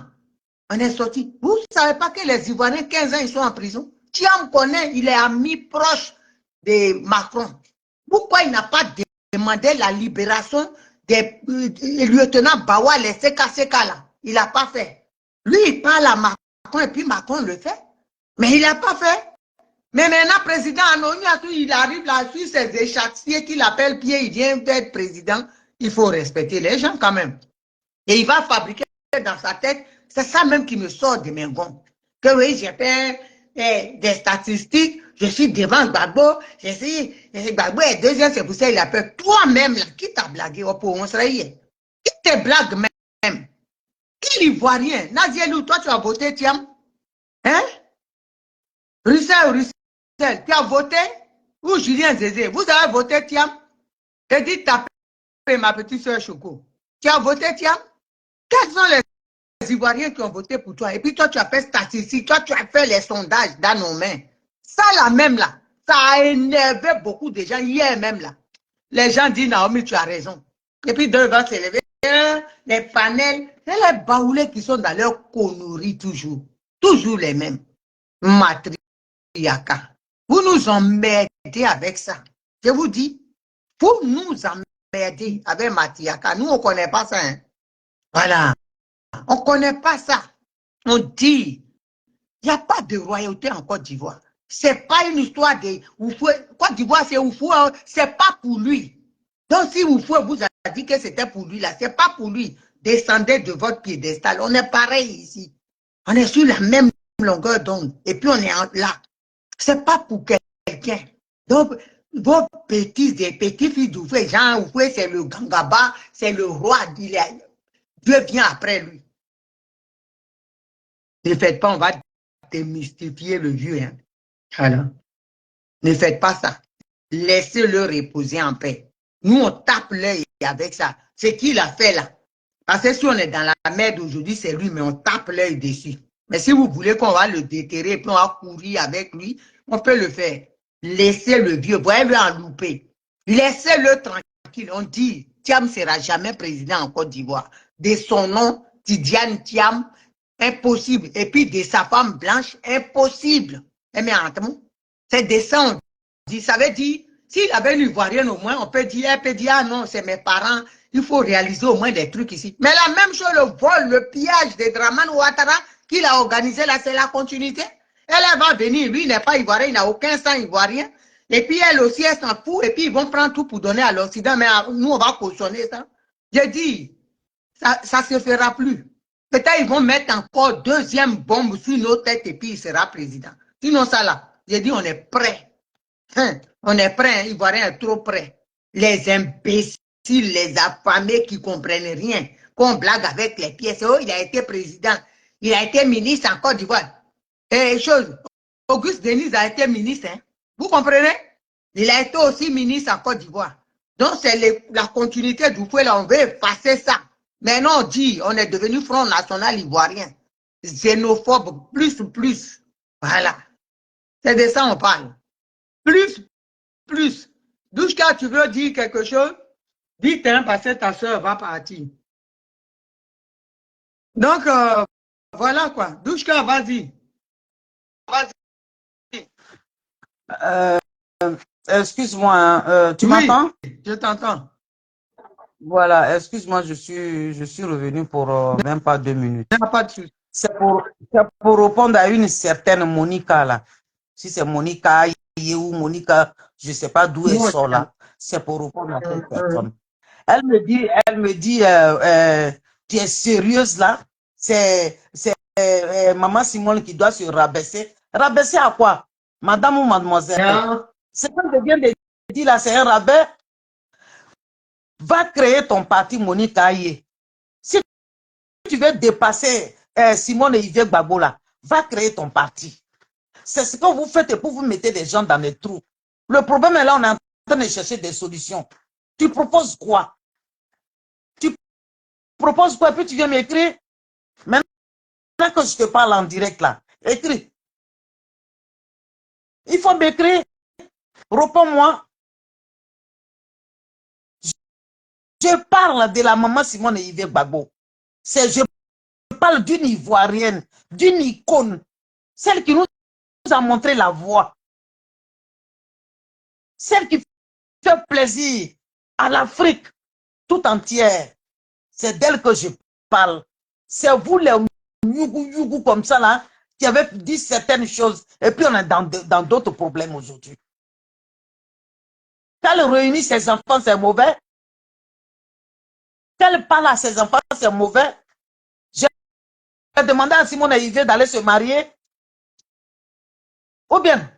On est sorti. Vous ne savez pas que les Ivoiriens, 15 ans, ils sont en prison? Thiam connaît, il est ami proche de Macron. Pourquoi il n'a pas demandé la libération des lieutenants Bawa, les CKCK là? Il n'a pas fait. Lui, il parle à Macron et puis Macron le fait. Mais il n'a pas fait. Mais maintenant, président Anouniatou, il arrive là sur ses échassiers qu'il appelle pied, il vient d'être président. Il faut respecter les gens quand même. Et il va fabriquer dans sa tête, c'est ça même qui me sort de mes gonds. Que oui, j'ai fait des statistiques, je suis devant Gbagbo, Gbagbo est deuxième, c'est pour ça qu'il appelle toi-même là, qui t'a blagué pour on serait hier? Qui te blague même? Quel Ivoirien? Nazielou, toi tu as voté, Thiam? Hein? Russell, tu as voté? Ou Julien Zézé? Vous avez voté, Thiam? J'ai dit taper ma petite soeur Choco. Tu as voté, Thiam? Quels sont les Ivoiriens qui ont voté pour toi? Et puis toi, tu as fait statistique, toi, tu as fait les sondages dans nos mains. Ça, là même, là, ça a énervé beaucoup de gens, hier même, là. Les gens disent, Naomi, tu as raison. Et puis, deux vont s'élever, les panels, et les baoulés qui sont dans leur conneries toujours. Toujours les mêmes. matriarcat. Vous nous emmerdez avec ça. Je vous dis, vous nous emmerdez avec matriarcat. Nous, on ne connaît pas ça. Hein. Voilà. On ne connaît pas ça. On dit, il n'y a pas de royauté en Côte d'Ivoire. Ce n'est pas une histoire de Oufoué. Côte d'Ivoire, c'est Oufoué. Ce n'est pas pour lui. Donc, si Oufoué vous a dit que c'était pour lui, là, ce n'est pas pour lui. Descendez de votre piédestal. On est pareil ici. On est sur la même longueur d'onde. Et puis, on est là. Ce n'est pas pour quelqu'un. Donc, vos petits-filles d'Oufoué, Jean Oufoué, c'est le Gangaba, c'est le roi. Dieu vient après lui. Ne faites pas, on va démystifier le vieux. Hein. Alors, ne faites pas ça. Laissez-le reposer en paix. Nous, on tape l'œil avec ça. Ce qu'il a fait là. Parce que si on est dans la merde aujourd'hui, c'est lui, mais on tape l'œil dessus. Mais si vous voulez qu'on va le déterrer, puis on va courir avec lui, on peut le faire. Laissez le vieux, voyez-le en loupé. Laissez-le tranquille. On dit, Thiam ne sera jamais président en Côte d'Ivoire. De son nom, Tidiane Thiam, impossible. Et puis de sa femme blanche, impossible. Mais c'est de ça on dit. Ça veut dire, s'il avait une Ivoirienne au moins, on peut dire, elle peut dire, ah non, c'est mes parents, il faut réaliser au moins des trucs ici. Mais la même chose, le vol, le pillage de Dramane Ouattara qu'il a organisé là, c'est la continuité. Elle va venir, lui, il n'est pas ivoirien, il n'a aucun sang ivoirien. Et puis elle aussi, elle s'en fout, et puis ils vont prendre tout pour donner à l'Occident, mais nous, on va cautionner ça. J'ai dit, ça ne se fera plus. Peut-être ils vont mettre encore deuxième bombe sur nos têtes et puis il sera président. Sinon, ça là, j'ai dit, on est prêt. Hein, on est prêt, hein, Ivoirien est trop prêt. Les imbéciles, les affamés qui ne comprennent rien, qu'on blague avec les pièces. Oh, il a été président, il a été ministre en Côte d'Ivoire. Et chose, Auguste Denis a été ministre. Hein. Vous comprenez? Il a été aussi ministre en Côte d'Ivoire. Donc, c'est la continuité du fouet, là, on veut effacer ça. Maintenant, on dit, on est devenu Front National Ivoirien. Xénophobe, plus. Voilà. C'est de ça on parle. Plus. Douchka, tu veux dire quelque chose? Dites, hein, parce que ta soeur va partir. Donc, voilà quoi. Douchka, vas-y. Excuse-moi, hein, tu m'entends? Je t'entends. Voilà, excuse-moi, je suis revenu pour même pas 2 minutes. Il n'y a pas de souci. C'est pour répondre à une certaine Monica là. Si c'est Monica ou Monica, je ne sais pas d'où elle sort là. C'est pour répondre à cette personne. Elle me dit, tu es sérieuse là? C'est Maman Simone qui doit se rabaisser. Rabaisser à quoi? Madame ou mademoiselle? C'est ce que je viens de dire là, c'est un rabais. Va créer ton parti Monica Aye. Si tu veux dépasser Simone et Yves Gbagbo là, va créer ton parti. C'est ce que vous faites pour vous mettre des gens dans les trous. Le problème est là, on est en train de chercher des solutions. Tu proposes quoi? Tu proposes quoi? Puis tu viens m'écrire. Maintenant que je te parle en direct là, écris. Il faut m'écrire. Réponds-moi. Je parle de la maman Simone et Yves Gbagbo. Je parle d'une Ivoirienne, d'une icône, celle qui nous a montré la voie, celle qui fait plaisir à l'Afrique tout entière. C'est d'elle que je parle. C'est vous les yougou comme ça là, qui avez dit certaines choses et puis on est dans d'autres problèmes aujourd'hui. Quand elle réunit ses enfants, c'est mauvais. Quand elle parle à ses enfants, c'est mauvais. J'ai demandé à Simone et Yves d'aller se marier. Ou bien,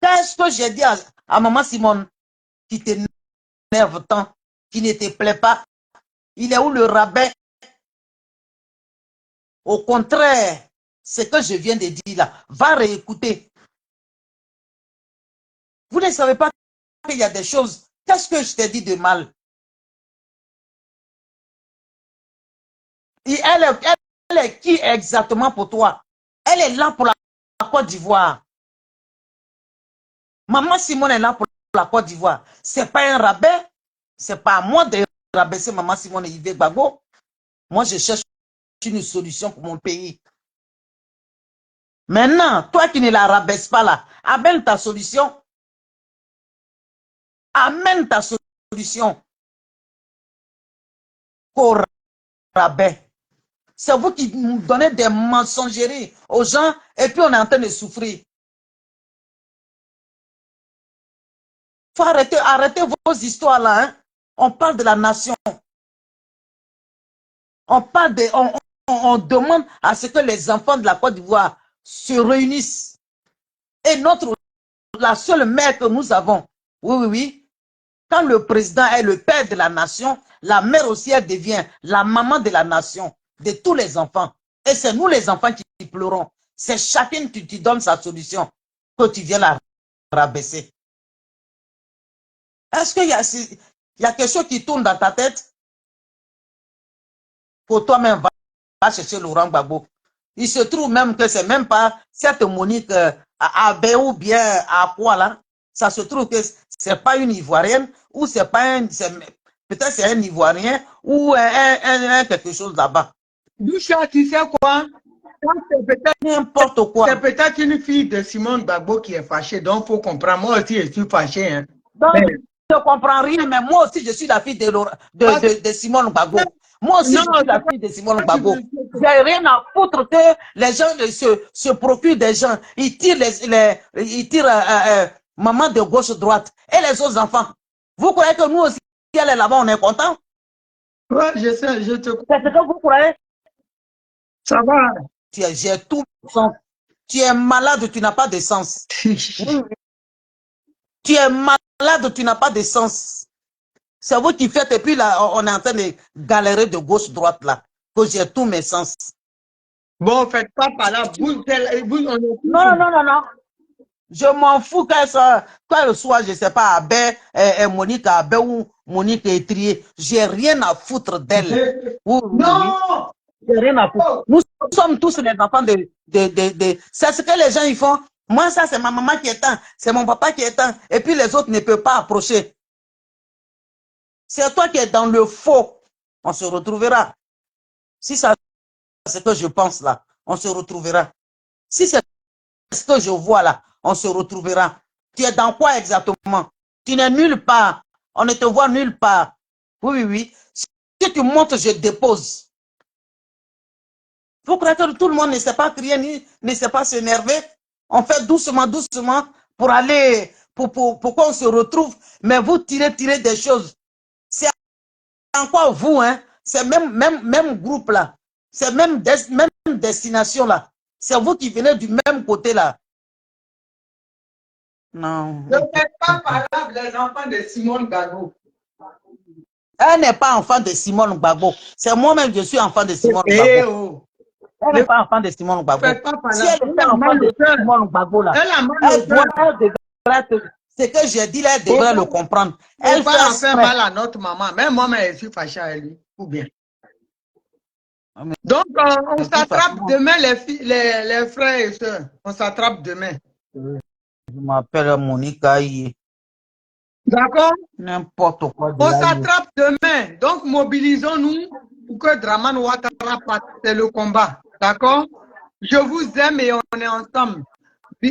qu'est-ce que j'ai dit à maman Simone qui t'énerve tant, qui ne te plaît pas? Il est où le rabais? Au contraire, ce que je viens de dire là, va réécouter. Vous ne savez pas qu'il y a des choses. Qu'est-ce que je t'ai dit de mal? Et elle est qui exactement pour toi? Elle est là pour la Côte d'Ivoire. Maman Simone est là pour la Côte d'Ivoire. Ce n'est pas un rabais. Ce n'est pas à moi de rabaisser Maman Simone et Yves Gbagbo. Moi, je cherche une solution pour mon pays. Maintenant, toi qui ne la rabaisse pas là, amène ta solution. Amène ta solution au rabais. C'est vous qui nous donnez des mensonger aux gens et puis on est en train de souffrir. Il faut arrêter vos histoires là. Hein? On parle de la nation. On demande à ce que les enfants de la Côte d'Ivoire se réunissent. Et la seule mère que nous avons, oui, quand le président est le père de la nation, la mère aussi, elle devient la maman de la nation, de tous les enfants. Et c'est nous les enfants qui pleurons. C'est chacun qui te donne sa solution, que tu viens la rabaisser. Est-ce qu'il y a quelque chose qui tourne dans ta tête? Pour toi-même, va chercher Laurent Gbagbo. Il se trouve même que c'est même pas cette Monique à B ou bien à quoi là. Ça se trouve que c'est pas une Ivoirienne ou c'est pas peut-être c'est un Ivoirien ou quelque chose là-bas. Doucha, tu sais quoi? N'importe quoi. C'est peut-être une fille de Simone Gbagbo qui est fâchée, donc il faut comprendre. Moi aussi, je suis fâché. Hein. Donc, je ne comprends rien, mais moi aussi, je suis la fille de Simone Gbagbo. Moi aussi, je suis la fille de Simone Gbagbo. J'ai rien à foutre que les gens se procurent des gens. Ils tirent maman de gauche-droite et les autres enfants. Vous croyez que nous aussi, elle est là-bas, on est content? Oui, je sais, je te comprends. C'est ce que vous croyez? Ça va. J'ai tout sens. Tu es malade, tu n'as pas de sens. Tu es malade, tu n'as pas de sens. C'est vous qui faites, et puis là, on est en train de galérer de gauche-droite là, que j'ai tous mes sens. Bon, faites pas par là. Non. Je m'en fous qu'elle soit, je ne sais pas, Abé, Monique Abé ou Monique Etrier. J'ai rien à foutre d'elle. Non! J'ai rien à foutre. Nous sommes tous les enfants de... C'est ce que les gens ils font. Moi, ça, c'est ma maman qui est un, c'est mon papa qui est un, et puis les autres ne peuvent pas approcher. C'est toi qui es dans le faux. On se retrouvera. Si ça, c'est ce que je pense là, on se retrouvera. Si c'est ce que je vois là, on se retrouvera. Tu es dans quoi exactement? Tu n'es nulle part. On ne te voit nulle part. Oui. Si tu montes, je dépose. Il faut croire que tout le monde ne sait pas crier, ni ne sait pas s'énerver. On fait doucement pour aller, pour qu'on se retrouve. Mais vous tirez des choses. C'est en quoi vous, hein? C'est même groupe là. C'est même destination là. C'est vous qui venez du même côté là. Non. Ne faites pas parler les enfants de Simone Gbagbo. Elle n'est pas enfant de Simone Gbagbo. C'est moi-même, je suis enfant de Simone Gbagbo. Elle n'est pas enfant de Simone Gbagbo. Si elle était enfant de Simone Gbagbo là, ce que j'ai dit là, elle devrait le comprendre. Elle va faire mal à notre maman. Même moi-même, je suis fâchée à lui. Ou bien. Donc, on s'attrape demain, les frères et sœurs. On s'attrape demain. Je m'appelle Monique Aïe. D'accord? N'importe quoi. On s'attrape demain. Donc, mobilisons-nous pour que Dramane Ouattara passe. C'est le combat. D'accord? Je vous aime et on est ensemble.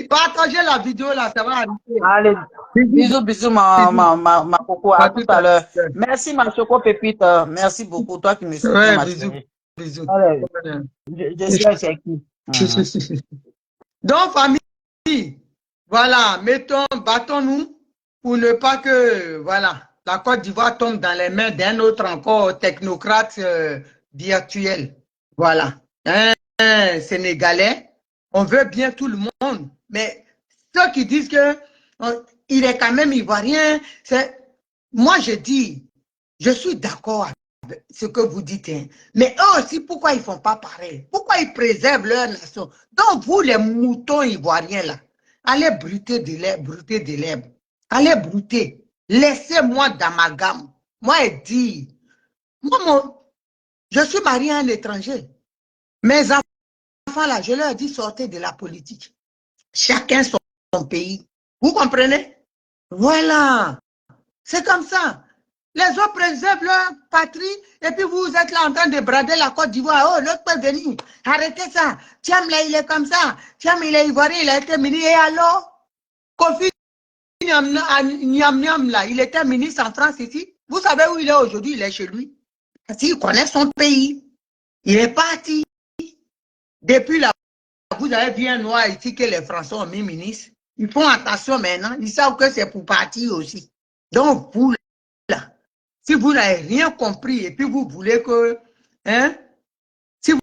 Partagez la vidéo là, ça va arriver. Allez, bisous, ma coco. À tout à l'heure. Merci, ma choco pépite. Merci beaucoup, toi qui me suis ouais, bisous. Allez, je suis chez qui? Donc, famille, voilà, battons-nous pour ne pas que, voilà, la Côte d'Ivoire tombe dans les mains d'un autre encore technocrate virtuel. Voilà. Un Sénégalais, on veut bien tout le monde, mais ceux qui disent que il est quand même ivoirien, moi je dis, je suis d'accord avec ce que vous dites, hein, mais eux aussi, pourquoi ils ne font pas pareil? Pourquoi ils préservent leur nation? Donc vous, les moutons ivoiriens là, allez brouter de l'herbe, allez brouter, laissez-moi dans ma gamme. Moi, je dis, je suis marié à un étranger. Mes enfants là, je leur dis sortez de la politique. Chacun son pays. Vous comprenez? Voilà. C'est comme ça. Les autres préservent leur patrie et puis vous êtes là en train de brader la Côte d'Ivoire. Oh, l'autre peut venir. Arrêtez ça. Thiam, là, il est comme ça. Thiam, il est ivoirien, il a été ministre. Et alors, Kofi Niam, là, il était ministre en France ici. Vous savez où il est aujourd'hui? Il est chez lui. Parce qu'il connaît son pays. Il est parti. Depuis là, vous avez vu un noir ici que les Français ont mis ministre. Ils font attention maintenant. Ils savent que c'est pour partir aussi. Donc, vous, là, si vous n'avez rien compris et puis vous voulez que, hein, si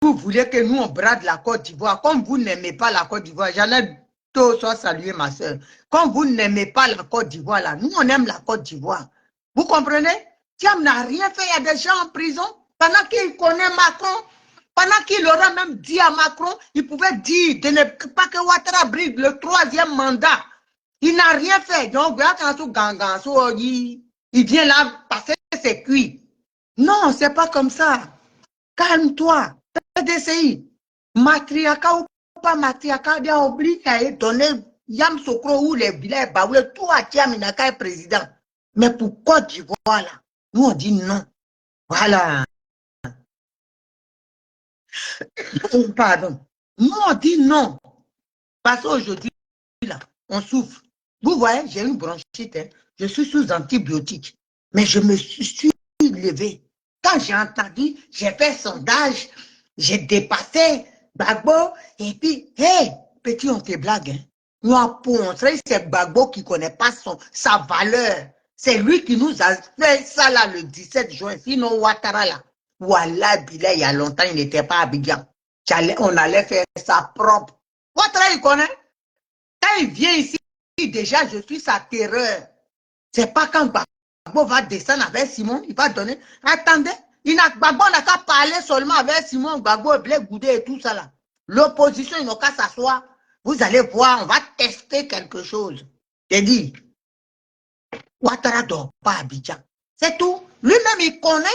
vous voulez que nous on brade la Côte d'Ivoire, comme vous n'aimez pas la Côte d'Ivoire, j'allais tôt soit saluer ma soeur. Comme vous n'aimez pas la Côte d'Ivoire là, nous on aime la Côte d'Ivoire. Vous comprenez? Thiam n'a rien fait, il y a des gens en prison pendant qu'il connaît Macron. Pendant qu'il aurait même dit à Macron, il pouvait dire de ne pas que Ouattara brigue le 3e mandat. Il n'a rien fait. Donc, il vient là passer ses cuits. Non, c'est pas comme ça. Calme-toi. PDCI. Matriaka ou pas matriaka, il a oublié à donner Yam Sokro ou les villages, tout à Tiaminaka est président. Mais pour Côte d'Ivoire, là, nous on dit non. Voilà. Pardon. Nous, on dit non. Parce qu'aujourd'hui, là, on souffre. Vous voyez, j'ai une bronchite. Hein. Je suis sous antibiotiques. Mais je me suis levée. Quand j'ai entendu, j'ai fait sondage, j'ai dépassé Gbagbo. Et puis, hé, petit, on te blague. Hein. Nous, pour montrer, c'est Gbagbo qui ne connaît pas sa valeur. C'est lui qui nous a fait ça là le 17 juin. Sinon, Ouattara là. Voilà, Bilal, il y a longtemps, il n'était pas à Abidjan. On allait faire ça propre. Ouattara, il connaît. Quand il vient ici, déjà, je suis sa terreur. C'est pas quand Gbagbo va descendre avec Simon, il va donner. Attendez, Gbagbo n'a qu'à parler seulement avec Simon, Gbagbo, Blé Goudé et tout ça là. L'opposition, ils n'ont qu'à s'asseoir. Vous allez voir, on va tester quelque chose. J'ai dit, Ouattara ne dort pas à Abidjan. C'est tout. Lui-même, il connaît.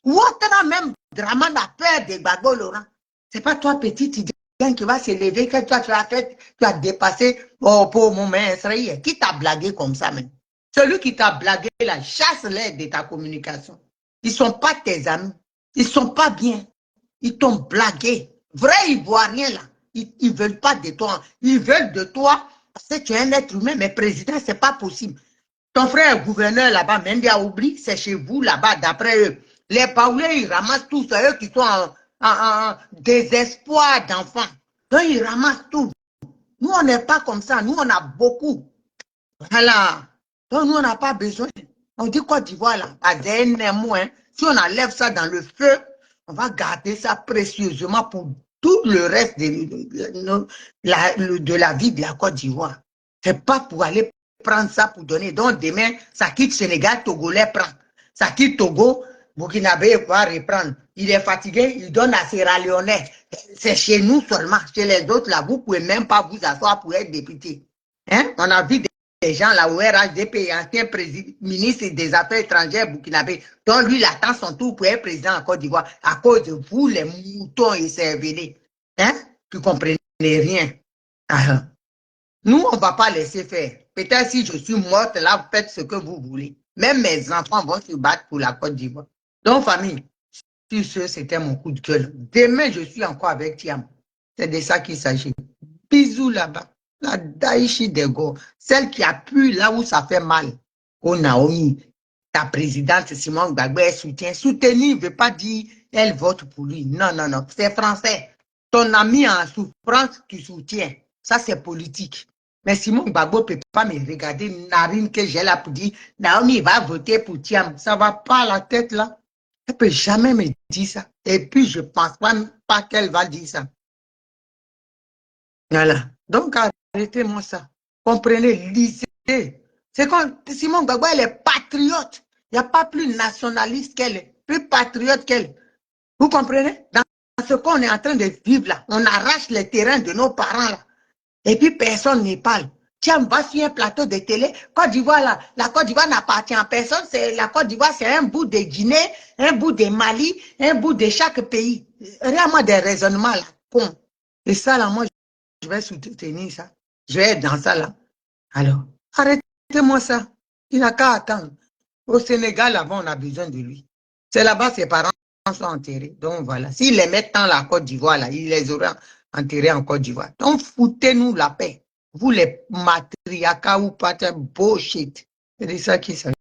Ouattara même, Draman a peur de Gbagbo Laurent. C'est pas toi, petit Tidien, qui va se lever, que toi, tu as fait, tu as dépassé, oh, pour mon maître, qui t'a blagué comme ça, même. Celui qui t'a blagué, là, chasse-les de ta communication. Ils sont pas tes amis. Ils sont pas bien. Ils t'ont blagué. Vrai Ivoirien, là. Ils veulent pas de toi. Ils veulent de toi parce que tu es un être humain, mais président, c'est pas possible. Ton frère est gouverneur là-bas, Mendia oublie, c'est chez vous là-bas, d'après eux. Les Paoulés, ils ramassent tout ça, eux qui sont en désespoir d'enfants. Donc, ils ramassent tout. Nous, on n'est pas comme ça. Nous, on a beaucoup. Voilà. Donc, nous, on n'a pas besoin. On dit Côte d'Ivoire, là, à hein. Si on enlève ça dans le feu, on va garder ça précieusement pour tout le reste de la vie de la Côte d'Ivoire. C'est pas pour aller prendre ça pour donner. Donc, demain, ça quitte Sénégal, Togolais prend. Ça quitte Togo, Burkinabé va reprendre. Il est fatigué, il donne à Sierra Leonais. C'est chez nous seulement. Chez les autres, là, vous ne pouvez même pas vous asseoir pour être député. Hein? On a vu des gens là au RHDP, ancien ministre des Affaires étrangères burkinabé, dont lui, il attend son tour pour être président en Côte d'Ivoire à cause de vous, les moutons et cervelés. Hein? Tu ne comprenez rien. Ah. Nous, on ne va pas laisser faire. Peut-être si je suis morte, là, vous faites ce que vous voulez. Même mes enfants vont se battre pour la Côte d'Ivoire. Donc, famille, si c'était mon coup de gueule. Demain, je suis encore avec Thiam. C'est de ça qu'il s'agit. Bisous là-bas. La Daïchi Dego, celle qui appuie là où ça fait mal. Oh Naomi, ta présidente Simone Gbagbo, elle soutient. Soutenir ne veut pas dire elle vote pour lui. Non, non, non. C'est français. Ton ami en souffrance, tu soutiens. Ça, c'est politique. Mais Simon Gbagbo ne peut pas me regarder narine que j'ai là pour dire Naomi va voter pour Thiam. Ça ne va pas à la tête là. Elle ne peut jamais me dire ça. Et puis, je ne pense pas qu'elle va dire ça. Voilà. Donc, arrêtez-moi ça. Comprenez, lisez. C'est quand Simone Gbagbo, elle est patriote. Il n'y a pas plus nationaliste qu'elle est, plus patriote qu'elle. Vous comprenez? Dans ce qu'on est en train de vivre là, on arrache les terrains de nos parents là. Et puis personne n'y parle. Tiens, va sur un plateau de télé. Côte d'Ivoire là, la Côte d'Ivoire n'appartient à personne. La Côte d'Ivoire, c'est un bout de Guinée, un bout de Mali, un bout de chaque pays. Vraiment des raisonnements là, con. Et ça là, moi, je vais soutenir ça. Je vais être dans ça là. Alors, arrêtez-moi ça. Il n'a qu'à attendre. Au Sénégal, avant, on a besoin de lui. C'est là-bas, ses parents sont enterrés. Donc voilà. S'ils les mettent dans la Côte d'Ivoire, là, ils les auraient enterrés en Côte d'Ivoire. Donc foutez-nous la paix. Vous les matriarcats ou pas, bullshit. C'est de ça qu'il s'agit.